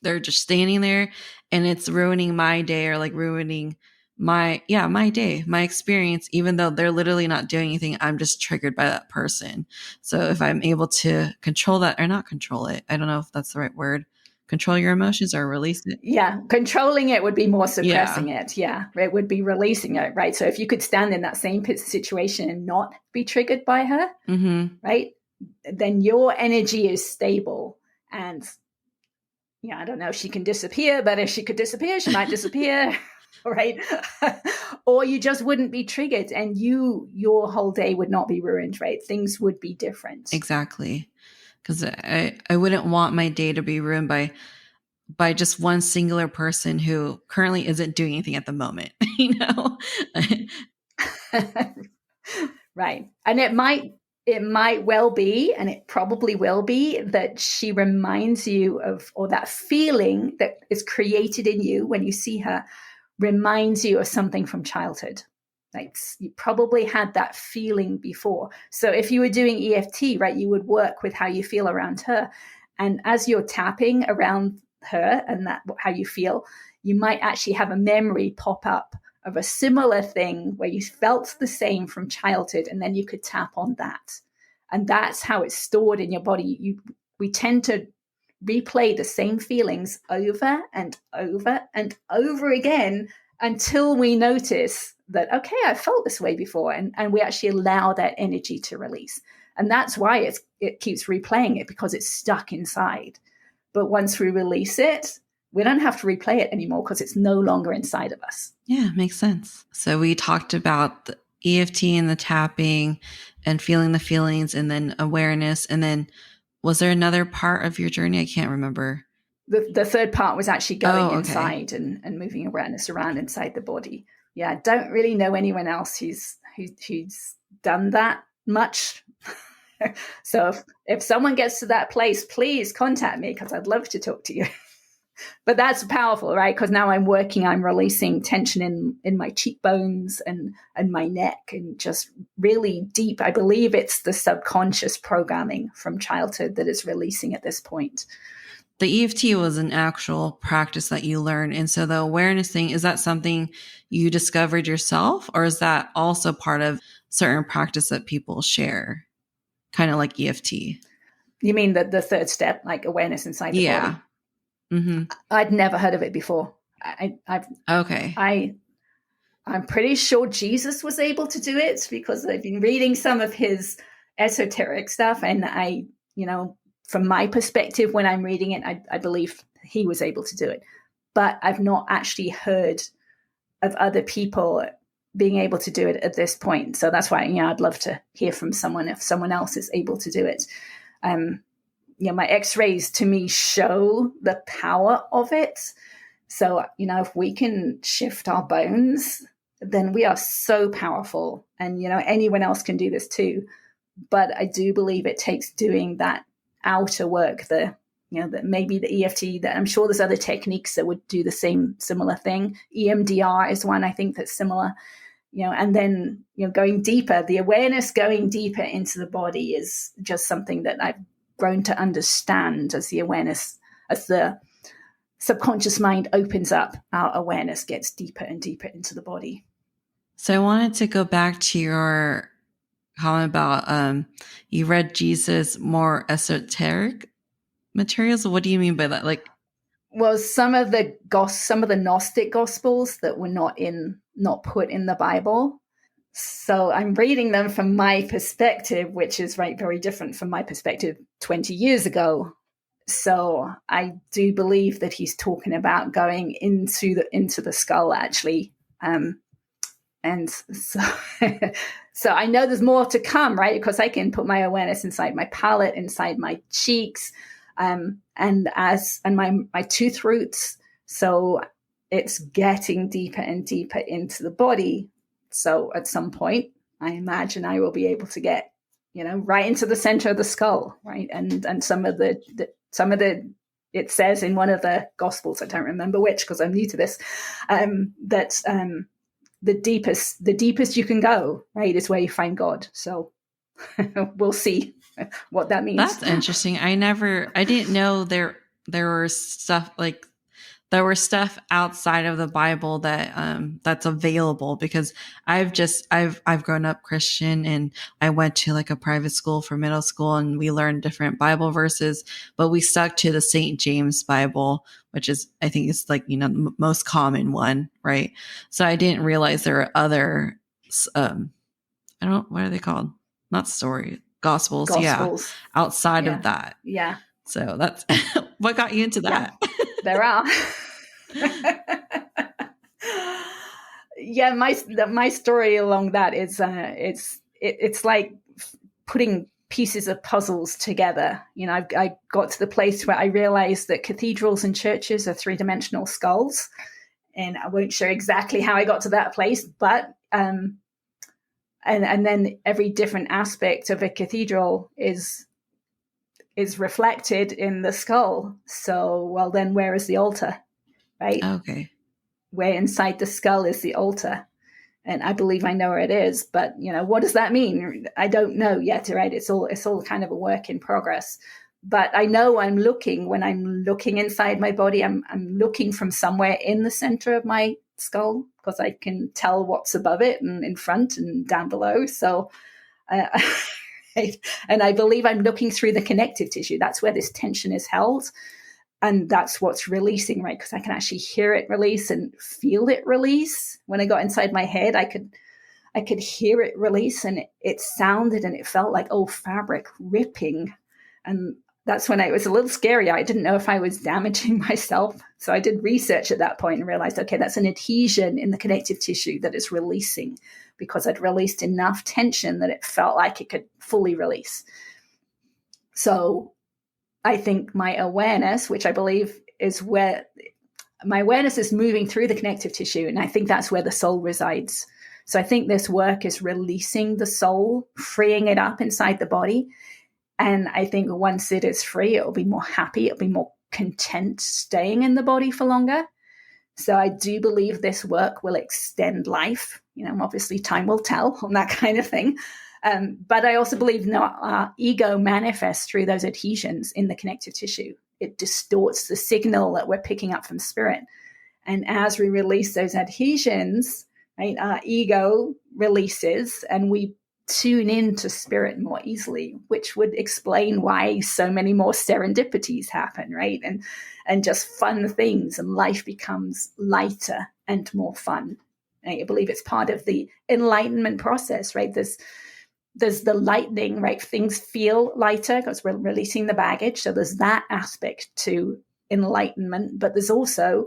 They're just standing there, and it's ruining my day, or like ruining my day, my experience, even though they're literally not doing anything. I'm just triggered by that person. So if I'm able to control that, or not control it, I don't know if that's the right word, control your emotions or release it. Yeah. Controlling it would be more suppressing it. Yeah. It would be releasing it. Right. So if you could stand in that same situation and not be triggered by her, right, then your energy is stable. And I don't know if she can disappear, but if she could disappear, she might disappear. Right. Or you just wouldn't be triggered, and your whole day would not be ruined, right? Things would be different. Exactly. Because I wouldn't want my day to be ruined by just one singular person who currently isn't doing anything at the moment, Right. And it might well be, and it probably will be, that she reminds you of, or that feeling that is created in you when you see her reminds you of something from childhood. Like you probably had that feeling before. So if you were doing EFT, right, you would work with how you feel around her. And as you're tapping around her and that how you feel, you might actually have a memory pop up of a similar thing where you felt the same from childhood, and then you could tap on that. And that's how it's stored in your body. We tend to replay the same feelings over and over and over again until we notice that, okay, I felt this way before, and we actually allow that energy to release. And that's why it keeps replaying it, because it's stuck inside. But once we release it, we don't have to replay it anymore, because it's no longer inside of us. Yeah, makes sense. So we talked about the EFT and the tapping and feeling the feelings, and then awareness. And then was there another part of your journey? I can't remember. The third part was actually going inside and moving awareness around inside the body. Yeah, I don't really know anyone else who's done that much. So if someone gets to that place, please contact me, because I'd love to talk to you. But that's powerful, right? Because now I'm releasing tension in my cheekbones and my neck, and just really deep. I believe it's the subconscious programming from childhood that is releasing at this point. the EFT was an actual practice that you learned. And so the awareness thing, is that something you discovered yourself, or is that also part of certain practice that people share? Kind of like EFT. You mean the third step, like awareness inside the body? Mm-hmm. I'd never heard of it before. I'm pretty sure Jesus was able to do it, because I've been reading some of his esoteric stuff, and from my perspective, when I'm reading it, I believe he was able to do it. But I've not actually heard of other people being able to do it at this point. So that's why, I'd love to hear from someone if someone else is able to do it. My x-rays to me show the power of it. So, if we can shift our bones, then we are so powerful. And, anyone else can do this too. But I do believe it takes doing that outer work, maybe the EFT, that I'm sure there's other techniques that would do the similar thing. EMDR is one, I think, that's similar, and then, going deeper, the awareness going deeper into the body is just something that I've grown to understand as the subconscious mind opens up, our awareness gets deeper and deeper into the body. So I wanted to go back to your comment about you read Jesus more esoteric materials. What do you mean by that? Like, well, some of the Gnostic gospels that were not put in the Bible. So I'm reading them from my perspective, which is very different from my perspective 20 years ago. So I do believe that he's talking about going into the skull, actually. And so, so I know there's more to come, right? Because I can put my awareness inside my palate, inside my cheeks, and my tooth roots. So it's getting deeper and deeper into the body. So at some point, I imagine I will be able to get, right into the center of the skull, right? And some of the it says in one of the gospels, I don't remember which because I'm new to this, that the deepest you can go, right, is where you find God. So we'll see what that means. That's interesting. I didn't know there were stuff like there were stuff outside of the Bible that that's available, because I've grown up Christian, and I went to like a private school for middle school, and we learned different Bible verses, but we stuck to the St. James Bible, which is, I think it's like, the most common one, right? So I didn't realize there were other, what are they called? Not story, gospels. Yeah. Outside of that. Yeah. So that's what got you into that. Yeah, there are. Yeah, my story along that is it's like putting pieces of puzzles together. I got to the place where I realized that cathedrals and churches are three-dimensional skulls, and I won't share exactly how I got to that place, but and then every different aspect of a cathedral is reflected in the skull. So, well, then where is the altar, right? Okay. Where inside the skull is the altar? And I believe I know where it is, but what does that mean? I don't know yet, right? It's all kind of a work in progress. But I know when I'm looking inside my body, I'm looking from somewhere in the center of my skull, because I can tell what's above it and in front and down below. So, and I believe I'm looking through the connective tissue. That's where this tension is held. And that's what's releasing, right? Because I can actually hear it release and feel it release. When I got inside my head, I could hear it release, and it sounded and it felt like old fabric ripping. And that's when it was a little scary. I didn't know if I was damaging myself. So I did research at that point and realized, okay, that's an adhesion in the connective tissue that is releasing, because I'd released enough tension that it felt like it could fully release. So I think my awareness, which I believe is where my awareness is moving through the connective tissue, and I think that's where the soul resides. So I think this work is releasing the soul, freeing it up inside the body. And I think once it is free, it'll be more happy, it'll be more content staying in the body for longer. So I do believe this work will extend life. Obviously time will tell on that kind of thing. But I also believe our ego manifests through those adhesions in the connective tissue. it distorts the signal that we're picking up from spirit. And as we release those adhesions, right, our ego releases and we tune into spirit more easily, which would explain why so many more serendipities happen, right? And just fun things, and life becomes lighter and more fun. I believe it's part of the enlightenment process, right? There's the lightening, right? Things feel lighter because we're releasing the baggage. So there's that aspect to enlightenment, but there's also,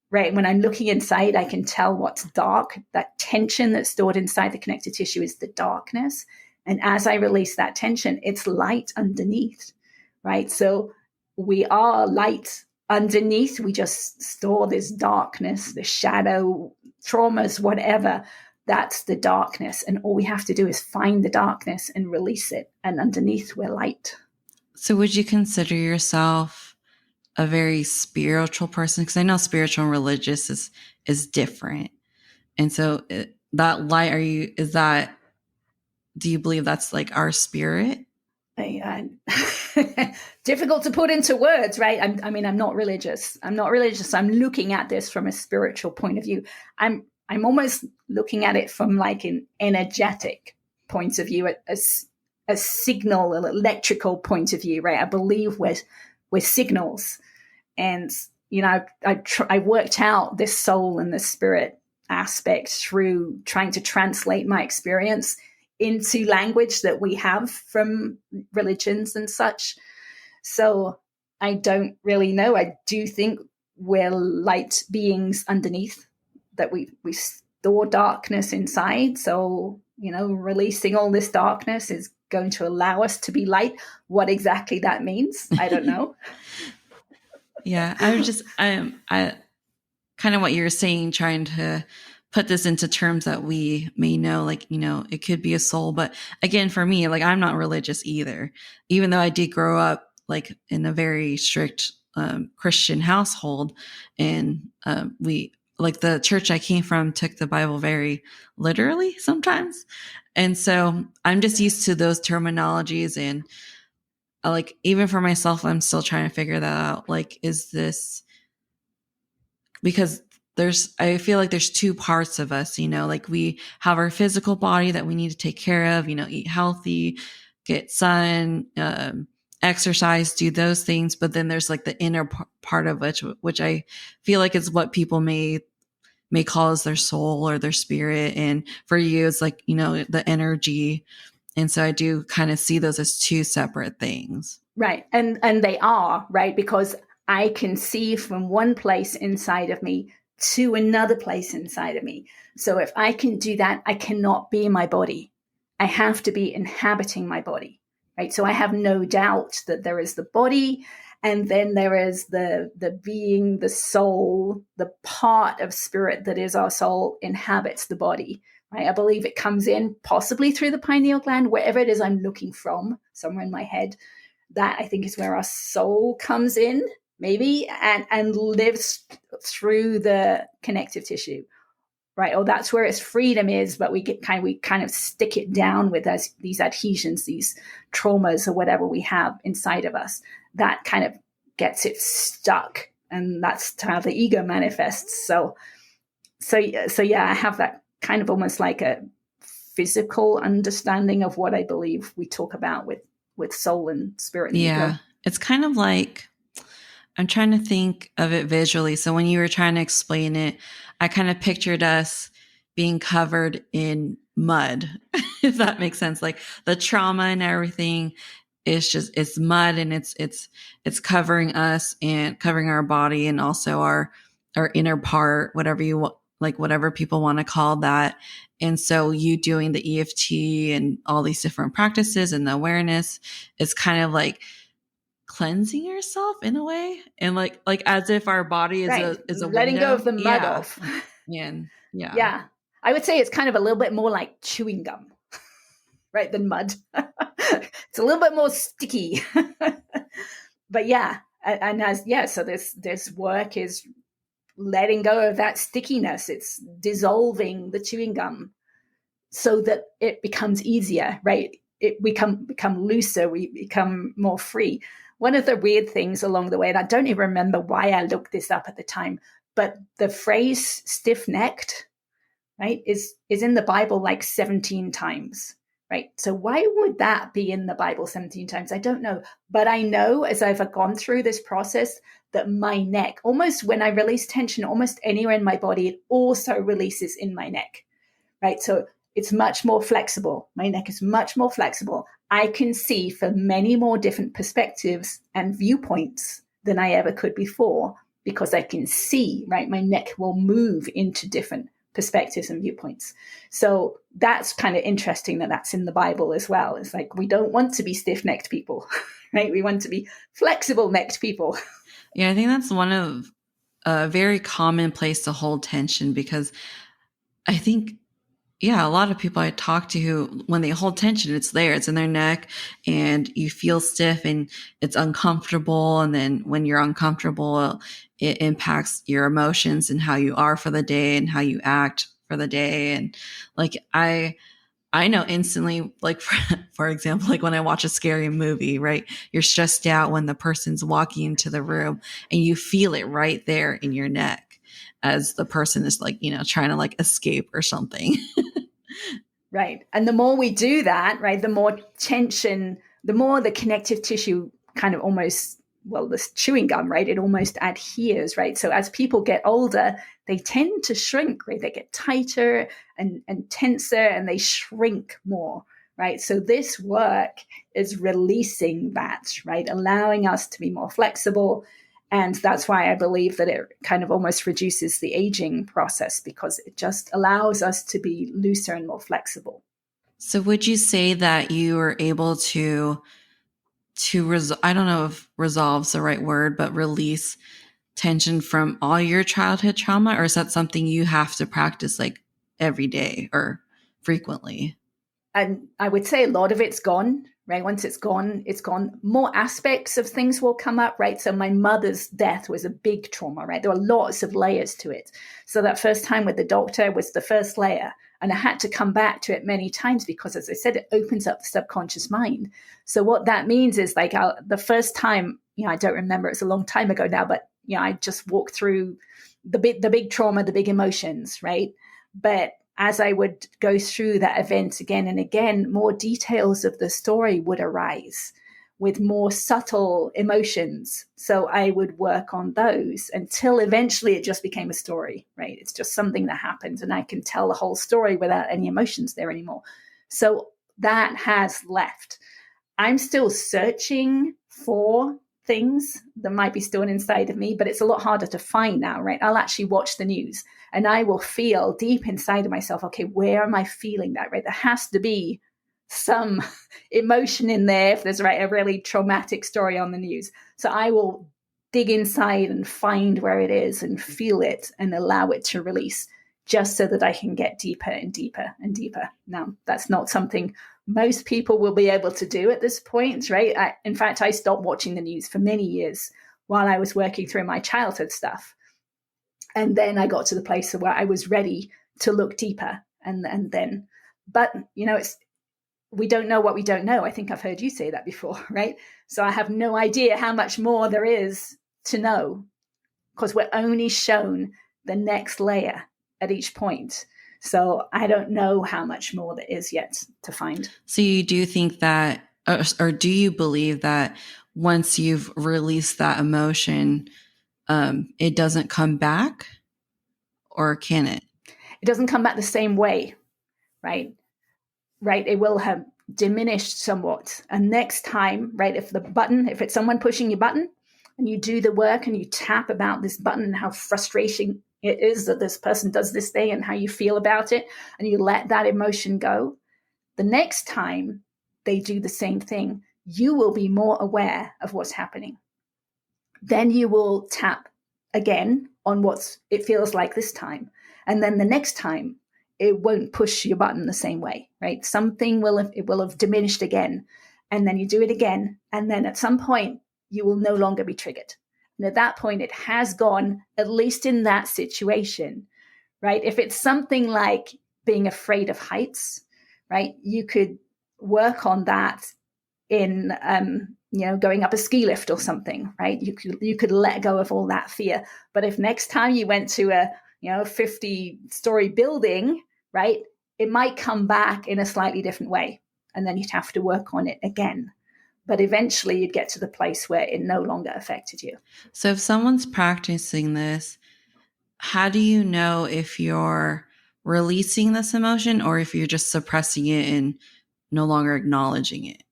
right, when I'm looking inside, I can tell what's dark. That tension that's stored inside the connective tissue is the darkness. And as I release that tension, it's light underneath, right? So we are light underneath. We just store this darkness, the shadow, traumas, whatever. That's the darkness. And all we have to do is find the darkness and release it. And underneath, we're light. So would you consider yourself a very spiritual person? Because I know spiritual and religious is different. And so that light, do you believe that's like our spirit? Difficult to put into words, right? I'm not religious. I'm looking at this from a spiritual point of view. I'm almost looking at it from like an energetic point of view, a signal, an electrical point of view, right? I believe we're signals. And, I worked out this soul and the spirit aspect through trying to translate my experience into language that we have from religions and such. So I don't really know. I do think we're light beings underneath, that we store darkness inside. So, releasing all this darkness is going to allow us to be light. What exactly that means, I don't know. Yeah, I kind of what you're saying, trying to put this into terms that we may know, like, it could be a soul. But again, for me, like, I'm not religious either, even though I did grow up like in a very strict Christian household. And we, like, the church I came from took the Bible very literally sometimes. And so I'm just used to those terminologies. And like, even for myself, I'm still trying to figure that out. Like, is this, because I feel like there's two parts of us, like we have our physical body that we need to take care of, eat healthy, get sun, exercise, do those things. But then there's like the inner part of which I feel like is what people may call as their soul or their spirit. And for you, it's like, the energy. And so I do kind of see those as two separate things. Right. And they are, right? Because I can see from one place inside of me to another place inside of me. So if I can do that, I cannot be in my body. I have to be inhabiting my body, right? So I have no doubt that there is the body, and then there is the being, the soul, the part of spirit that is our soul inhabits the body, right? I believe it comes in possibly through the pineal gland, wherever it is I'm looking from, somewhere in my head. That I think is where our soul comes in, maybe, and lives through the connective tissue, right? Or that's where its freedom is, but we kind of stick it down with these adhesions, these traumas, or whatever we have inside of us. That kind of gets it stuck, and that's how the ego manifests. So yeah, I have that kind of almost like a physical understanding of what I believe we talk about with soul and spirit. And ego. It's kind of like, I'm trying to think of it visually. So when you were trying to explain it, I kind of pictured us being covered in mud, if that makes sense. Like the trauma and everything is it's mud, and it's covering us and covering our body, and also our inner part, whatever you want, like whatever people want to call that. And so you doing the EFT and all these different practices and the awareness is kind of like cleansing yourself in a way, and like as if our body is right. is a letting window. Go of the mud off. And yeah, I would say it's kind of a little bit more like chewing gum, right, than mud. It's a little bit more sticky. But so this work is letting go of that stickiness. It's dissolving the chewing gum so that it becomes easier, right? We become looser, we become more free. one of the weird things along the way, and I don't even remember why I looked this up at the time, but the phrase stiff-necked, right, is in the Bible like 17 times, right? So why would that be in the Bible 17 times? I don't know. But I know as I've gone through this process that my neck, almost when I release tension almost anywhere in my body, it also releases in my neck, right? So it's much more flexible. My neck is much more flexible. I can see from many more different perspectives and viewpoints than I ever could before because I can see, right? My neck will move into different perspectives and viewpoints. So that's kind of interesting that that's in the Bible as well. It's like, we don't want to be stiff-necked people, right? We want to be flexible-necked people. Yeah, I think that's one of a very common place to hold tension, because I think, yeah, a lot of people I talk to who, when they hold tension, it's there, it's in their neck, and you feel stiff and it's uncomfortable. And then when you're uncomfortable, it impacts your emotions and how you are for the day and how you act for the day. And like, I know instantly, like, for example, like when I watch a scary movie, right? You're stressed out when the person's walking into the room and you feel it right there in your neck as the person is like, trying to like escape or something. Right. And the more we do that, right, the more tension, the more the connective tissue kind of almost, well, this chewing gum, right, it almost adheres, right? So as people get older, they tend to shrink, right? They get tighter and tenser and they shrink more, right? So this work is releasing that, right? Allowing us to be more flexible. And that's why I believe that it kind of almost reduces the aging process, because it just allows us to be looser and more flexible. So would you say that you were able to I don't know if resolve's the right word, but release tension from all your childhood trauma? Or is that something you have to practice like every day or frequently? And I would say a lot of it's gone, right? Once it's gone, it's gone. More aspects of things will come up, right? So my mother's death was a big trauma, right? There were lots of layers to it. So that first time with the doctor was the first layer. And I had to come back to it many times because, as I said, it opens up the subconscious mind. So what that means is like the first time, I don't remember, it's a long time ago now, but, I just walked through the big trauma, the big emotions, right? But as I would go through that event again and again, more details of the story would arise with more subtle emotions. So I would work on those until eventually it just became a story, right? It's just something that happened and I can tell the whole story without any emotions there anymore. So that has left. I'm still searching for things that might be still inside of me, but it's a lot harder to find now, right? I'll actually watch the news and I will feel deep inside of myself, okay, where am I feeling that, right? There has to be some emotion in there if there's, right, a really traumatic story on the news. So I will dig inside and find where it is and feel it and allow it to release, just so that I can get deeper and deeper and deeper. Now, that's not something most people will be able to do at this point, right? In fact, I stopped watching the news for many years while I was working through my childhood stuff. And then I got to the place where I was ready to look deeper. And then, but, we don't know what we don't know. I think I've heard you say that before, right? So I have no idea how much more there is to know, because we're only shown the next layer at each point. So I don't know how much more there is yet to find. So you do think that, or do you believe that once you've released that emotion, it doesn't come back, or can it? It doesn't come back the same way, right? Right. It will have diminished somewhat. And next time, right, if it's someone pushing your button and you do the work and you tap about this button and how frustrating it is that this person does this thing and how you feel about it, and you let that emotion go, the next time they do the same thing, you will be more aware of what's happening. Then you will tap again on what it feels like this time. And then the next time, it won't push your button the same way, right? Something will have diminished again. And then you do it again. And then at some point, you will no longer be triggered. And at that point, it has gone, at least in that situation, right? If it's something like being afraid of heights, right, you could work on that in, going up a ski lift or something, right? You could let go of all that fear. But if next time you went to a 50-story building, right, it might come back in a slightly different way, and then you'd have to work on it again. But eventually you'd get to the place where it no longer affected you. So if someone's practicing this, how do you know if you're releasing this emotion or if you're just suppressing it and no longer acknowledging it?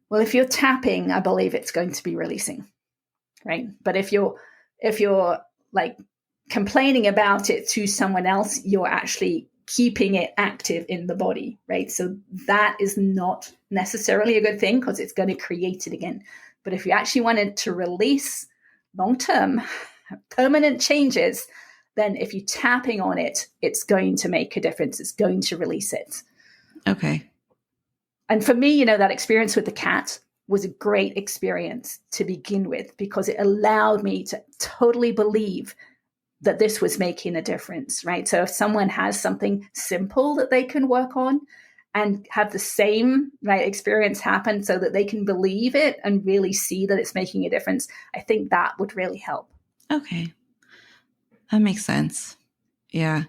Well, if you're tapping, I believe it's going to be releasing, right? But if you're like complaining about it to someone else, you're actually keeping it active in the body, right? So that is not necessarily a good thing because it's going to create it again. But if you actually wanted to release long-term, permanent changes, then if you're tapping on it, it's going to make a difference. It's going to release it. Okay. And for me, that experience with the cat was a great experience to begin with because it allowed me to totally believe that this was making a difference, right? So if someone has something simple that they can work on and have the same experience happen so that they can believe it and really see that it's making a difference, I think that would really help. Okay. That makes sense. Yeah.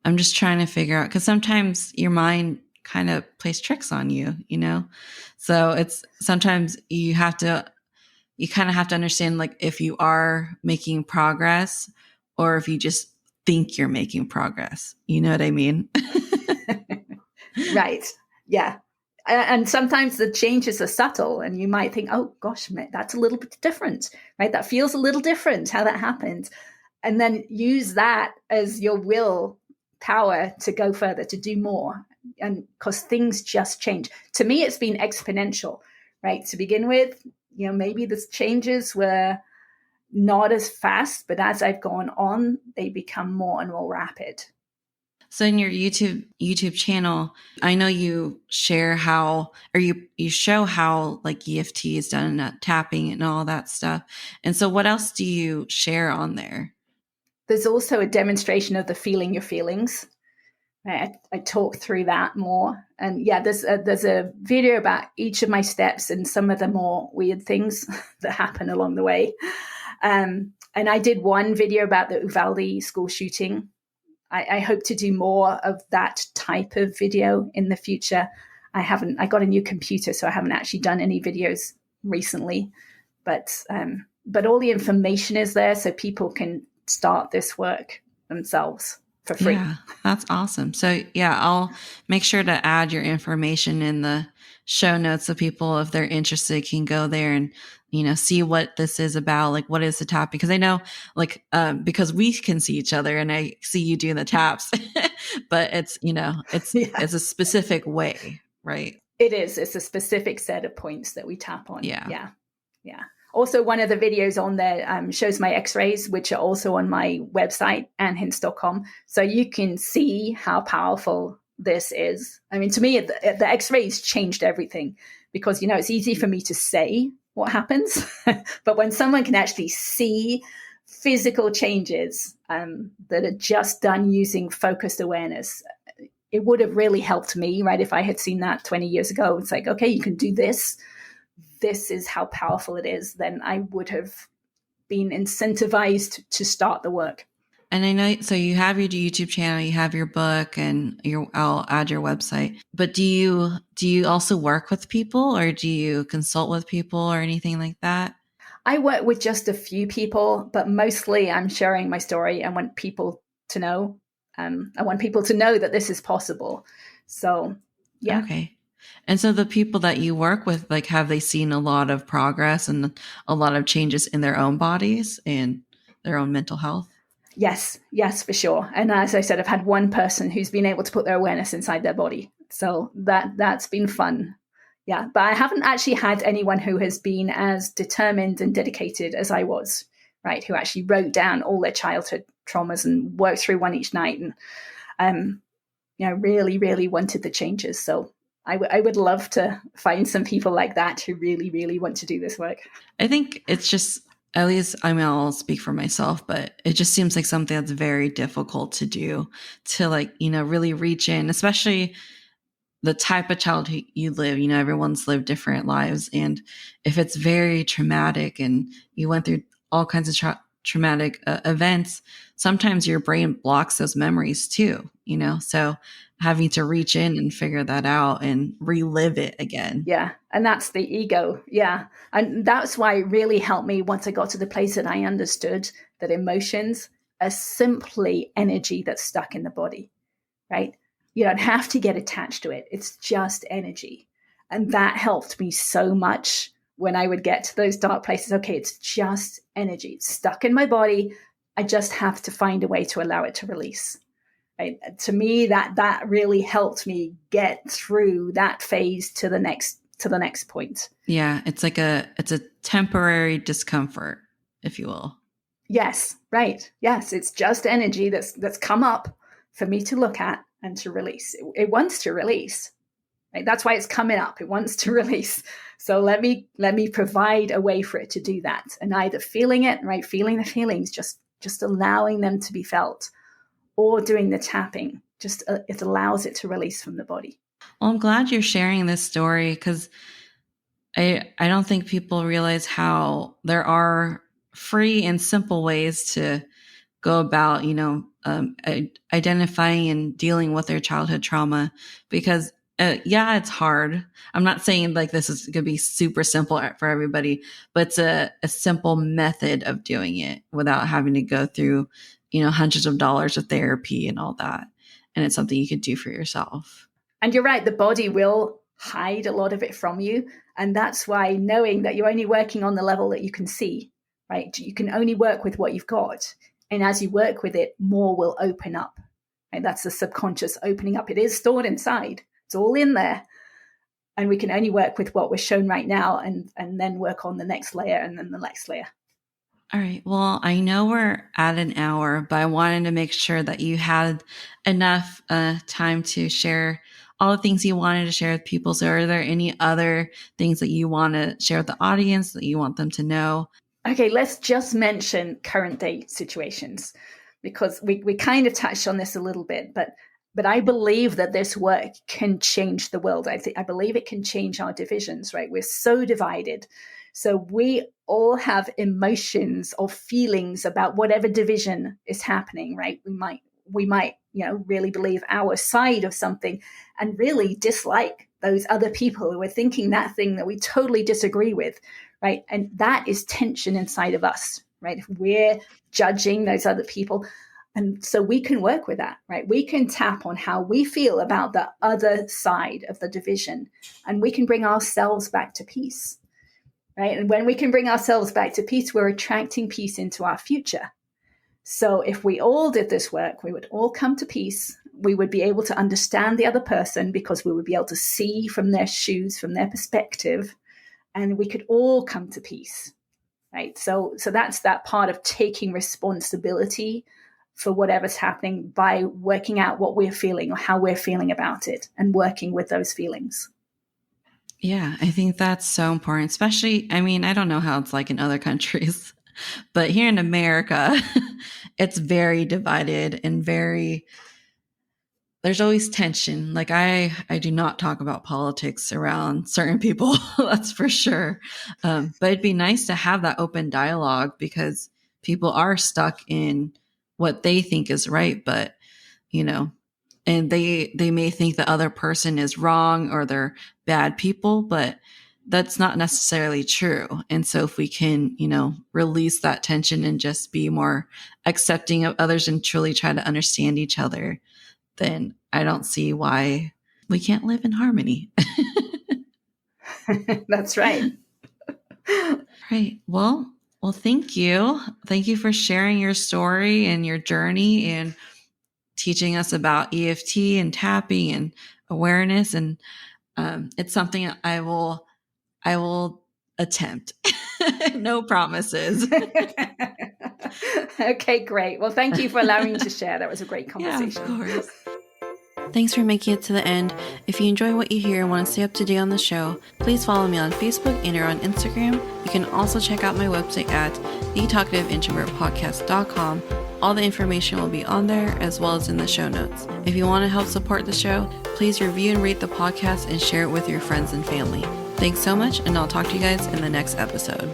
I'm just trying to figure out, because sometimes your mind kind of plays tricks on you, So it's sometimes you kind of have to understand, like, if you are making progress or if you just think you're making progress. You know what I mean? Right. Yeah. And sometimes the changes are subtle and you might think, oh gosh, that's a little bit different, right? That feels a little different how that happened. And then use that as your will power to go further, to do more. And because things just change. To me, it's been exponential, right? To begin with, maybe the changes were not as fast, but as I've gone on, they become more and more rapid. So in your YouTube channel, I know you share how, or you show how like EFT is done, tapping and all that stuff. And so what else do you share on there? There's also a demonstration of the feeling your feelings. I talk through that more. And yeah, there's a video about each of my steps and some of the more weird things that happen along the way. And I did one video about the Uvalde school shooting. I hope to do more of that type of video in the future. I got a new computer, so I haven't actually done any videos recently, but all the information is there so people can start this work themselves for free. Yeah, that's awesome. So yeah, I'll make sure to add your information in the show notes so people, if they're interested, can go there and, see what this is about. Like, what is the tap? Because I know, like, because we can see each other and I see you doing the taps, but it's, it's a specific way, right? It is. It's a specific set of points that we tap on. Yeah. Yeah. Also, one of the videos on there shows my x-rays, which are also on my website, annhince.com. So you can see how powerful this is. I mean, to me, the x-rays changed everything because, it's easy for me to say what happens. But when someone can actually see physical changes that are just done using focused awareness, it would have really helped me, right? If I had seen that 20 years ago, it's like, okay, you can do this. This is how powerful it is. Then I would have been incentivized to start the work. And I know, so you have your YouTube channel, you have your book, and I'll add your website. But do you also work with people, or do you consult with people or anything like that? I work with just a few people, but mostly I'm sharing my story. I want people to know. I want people to know that this is possible. So, yeah. Okay. And so the people that you work with, like, have they seen a lot of progress and a lot of changes in their own bodies and their own mental health? Yes, for sure. And as I said, I've had one person who's been able to put their awareness inside their body. So that's been fun. Yeah, but I haven't actually had anyone who has been as determined and dedicated as I was, right? Who actually wrote down all their childhood traumas and worked through one each night and, really, really wanted the changes. So I would love to find some people like that who really, really want to do this work. I think it's just, at least, I mean, I'll speak for myself, but it just seems like something that's very difficult to do, to, like, really reach in, especially the type of childhood you live. Everyone's lived different lives. And if it's very traumatic and you went through all kinds of traumatic events, sometimes your brain blocks those memories too, so having to reach in and figure that out and relive it again. Yeah. And that's the ego. Yeah. And that's why it really helped me once I got to the place that I understood that emotions are simply energy that's stuck in the body, right? You don't have to get attached to it. It's just energy. And that helped me so much when I would get to those dark places. Okay, it's just energy. It's stuck in my body. I just have to find a way to allow it to release. Right? To me, that really helped me get through that phase to the next point. Yeah, it's a temporary discomfort, if you will. Yes, right. Yes, it's just energy that's come up for me to look at and to release. It wants to release. Right? That's why it's coming up. It wants to release. So let me provide a way for it to do that. And either feeling it, right, feeling the feelings, just allowing them to be felt, or doing the tapping, it allows it to release from the body. Well, I'm glad you're sharing this story, because I don't think people realize how there are free and simple ways to go about, identifying and dealing with their childhood trauma, because it's hard. I'm not saying like this is going to be super simple for everybody, but it's a simple method of doing it without having to go through, hundreds of dollars of therapy and all that. And it's something you could do for yourself. And you're right. The body will hide a lot of it from you. And that's why knowing that you're only working on the level that you can see, right? You can only work with what you've got. And as you work with it, more will open up. And that's the subconscious opening up. It is stored inside. It's all in there. And we can only work with what we're shown right now, and then work on the next layer and then the next layer. All right. Well, I know we're at an hour, but I wanted to make sure that you had enough time to share all the things you wanted to share with people. So are there any other things that you want to share with the audience that you want them to know? Okay, let's just mention current day situations, because we kind of touched on this a little bit, but I believe that this work can change the world. I believe it can change our divisions, right? We're so divided. So we all have emotions or feelings about whatever division is happening, right? We might, really believe our side of something and really dislike those other people who are thinking that thing that we totally disagree with, right? And that is tension inside of us, right? If we're judging those other people. And so we can work with that, right? We can tap on how we feel about the other side of the division, and we can bring ourselves back to peace, right? And when we can bring ourselves back to peace, we're attracting peace into our future. So if we all did this work, we would all come to peace. We would be able to understand the other person, because we would be able to see from their shoes, from their perspective, and we could all come to peace, right? So that's that part of taking responsibility for whatever's happening by working out what we're feeling or how we're feeling about it, and working with those feelings. Yeah, I think that's so important, especially, I don't know how it's like in other countries, but here in America, it's very divided and there's always tension. Like I do not talk about politics around certain people, that's for sure. But it'd be nice to have that open dialogue, because people are stuck in what they think is right, but and they may think the other person is wrong or they're bad people, but that's not necessarily true. And so if we can, release that tension and just be more accepting of others and truly try to understand each other, then I don't see why we can't live in harmony. That's right. Right. Well, thank you. Thank you for sharing your story and your journey and teaching us about EFT and tapping and awareness. And it's something I will attempt. No promises. Okay, great. Well, thank you for allowing me to share. That was a great conversation. Yeah, of course. Thanks for making it to the end. If you enjoy what you hear and want to stay up to date on the show, please follow me on Facebook and or on Instagram. You can also check out my website at thetalkativeintrovertpodcast.com, All the information will be on there as well as in the show notes. If you want to help support the show, please review and rate the podcast and share it with your friends and family. Thanks so much, and I'll talk to you guys in the next episode.